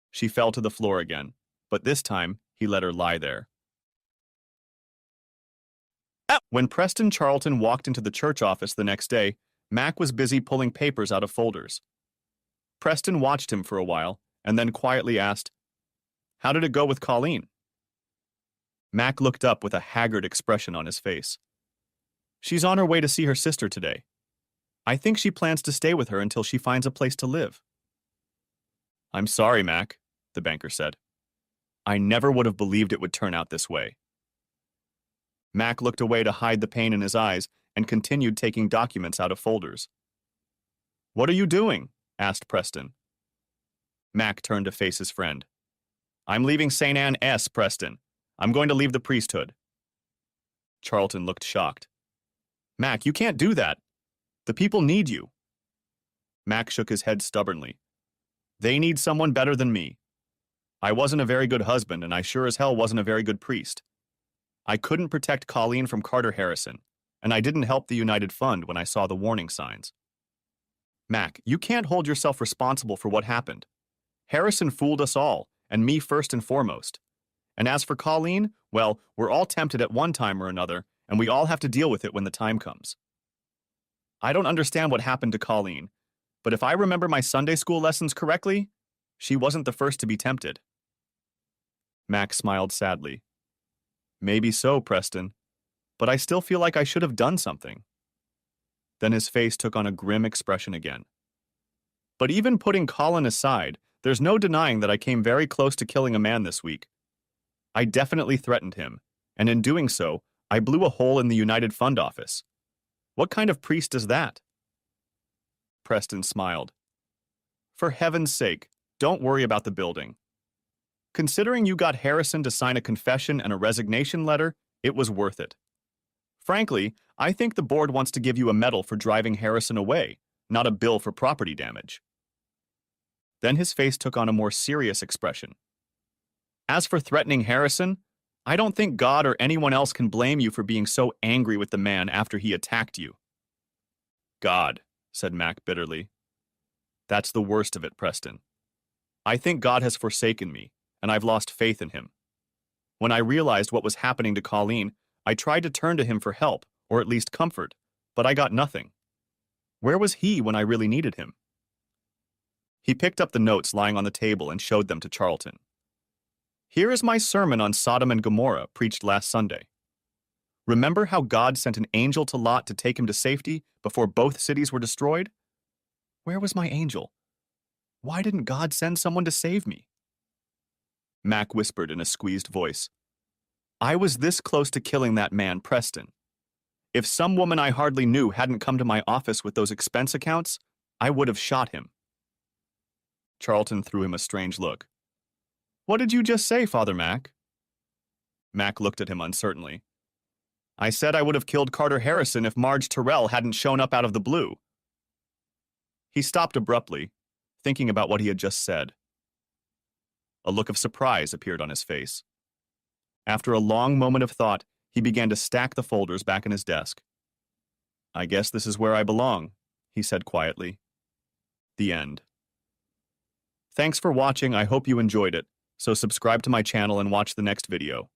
She fell to the floor again, but this time he let her lie there. When Preston Charlton walked into the church office the next day, Mac was busy pulling papers out of folders. Preston watched him for a while and then quietly asked, "How did it go with Colleen?" Mac looked up with a haggard expression on his face. "She's on her way to see her sister today. I think she plans to stay with her until she finds a place to live." "I'm sorry, Mac," the banker said. "I never would have believed it would turn out this way." Mac looked away to hide the pain in his eyes and continued taking documents out of folders. "What are you doing?" asked Preston. Mac turned to face his friend. "I'm leaving St. Anne S., Preston. I'm going to leave the priesthood." Charlton looked shocked. "Mac, you can't do that. The people need you." Mac shook his head stubbornly. "They need someone better than me. I wasn't a very good husband, and I sure as hell wasn't a very good priest. I couldn't protect Colleen from Carter Harrison, and I didn't help the United Fund when I saw the warning signs. Mac, you can't hold yourself responsible for what happened. Harrison fooled us all, and me first and foremost. And as for Colleen, well, we're all tempted at one time or another, and we all have to deal with it when the time comes. I don't understand what happened to Colleen, but if I remember my Sunday school lessons correctly, she wasn't the first to be tempted." Mac smiled sadly. "Maybe so, Preston, but I still feel like I should have done something." Then his face took on a grim expression again. "But even putting Colin aside, there's no denying that I came very close to killing a man this week. I definitely threatened him, and in doing so, I blew a hole in the United Fund office. What kind of priest does that?" Preston smiled. "For heaven's sake, don't worry about the building. Considering you got Harrison to sign a confession and a resignation letter, it was worth it. Frankly, I think the board wants to give you a medal for driving Harrison away, not a bill for property damage." Then his face took on a more serious expression. "As for threatening Harrison, I don't think God or anyone else can blame you for being so angry with the man after he attacked you." "God," said Mac bitterly. "That's the worst of it, Preston. I think God has forsaken me, and I've lost faith in him. When I realized what was happening to Colleen, I tried to turn to him for help, or at least comfort, but I got nothing. Where was he when I really needed him?" He picked up the notes lying on the table and showed them to Charlton. "Here is my sermon on Sodom and Gomorrah, preached last Sunday. Remember how God sent an angel to Lot to take him to safety before both cities were destroyed? Where was my angel? Why didn't God send someone to save me?" Mac whispered in a squeezed voice. "I was this close to killing that man, Preston. If some woman I hardly knew hadn't come to my office with those expense accounts, I would have shot him." Charlton threw him a strange look. "What did you just say, Father Mac?" Mac looked at him uncertainly. "I said I would have killed Carter Harrison if Marge Terrell hadn't shown up out of the blue." He stopped abruptly, thinking about what he had just said. A look of surprise appeared on his face. After a long moment of thought, he began to stack the folders back in his desk. "I guess this is where I belong," he said quietly. The end. Thanks for watching. I hope you enjoyed it, so subscribe to my channel and watch the next video.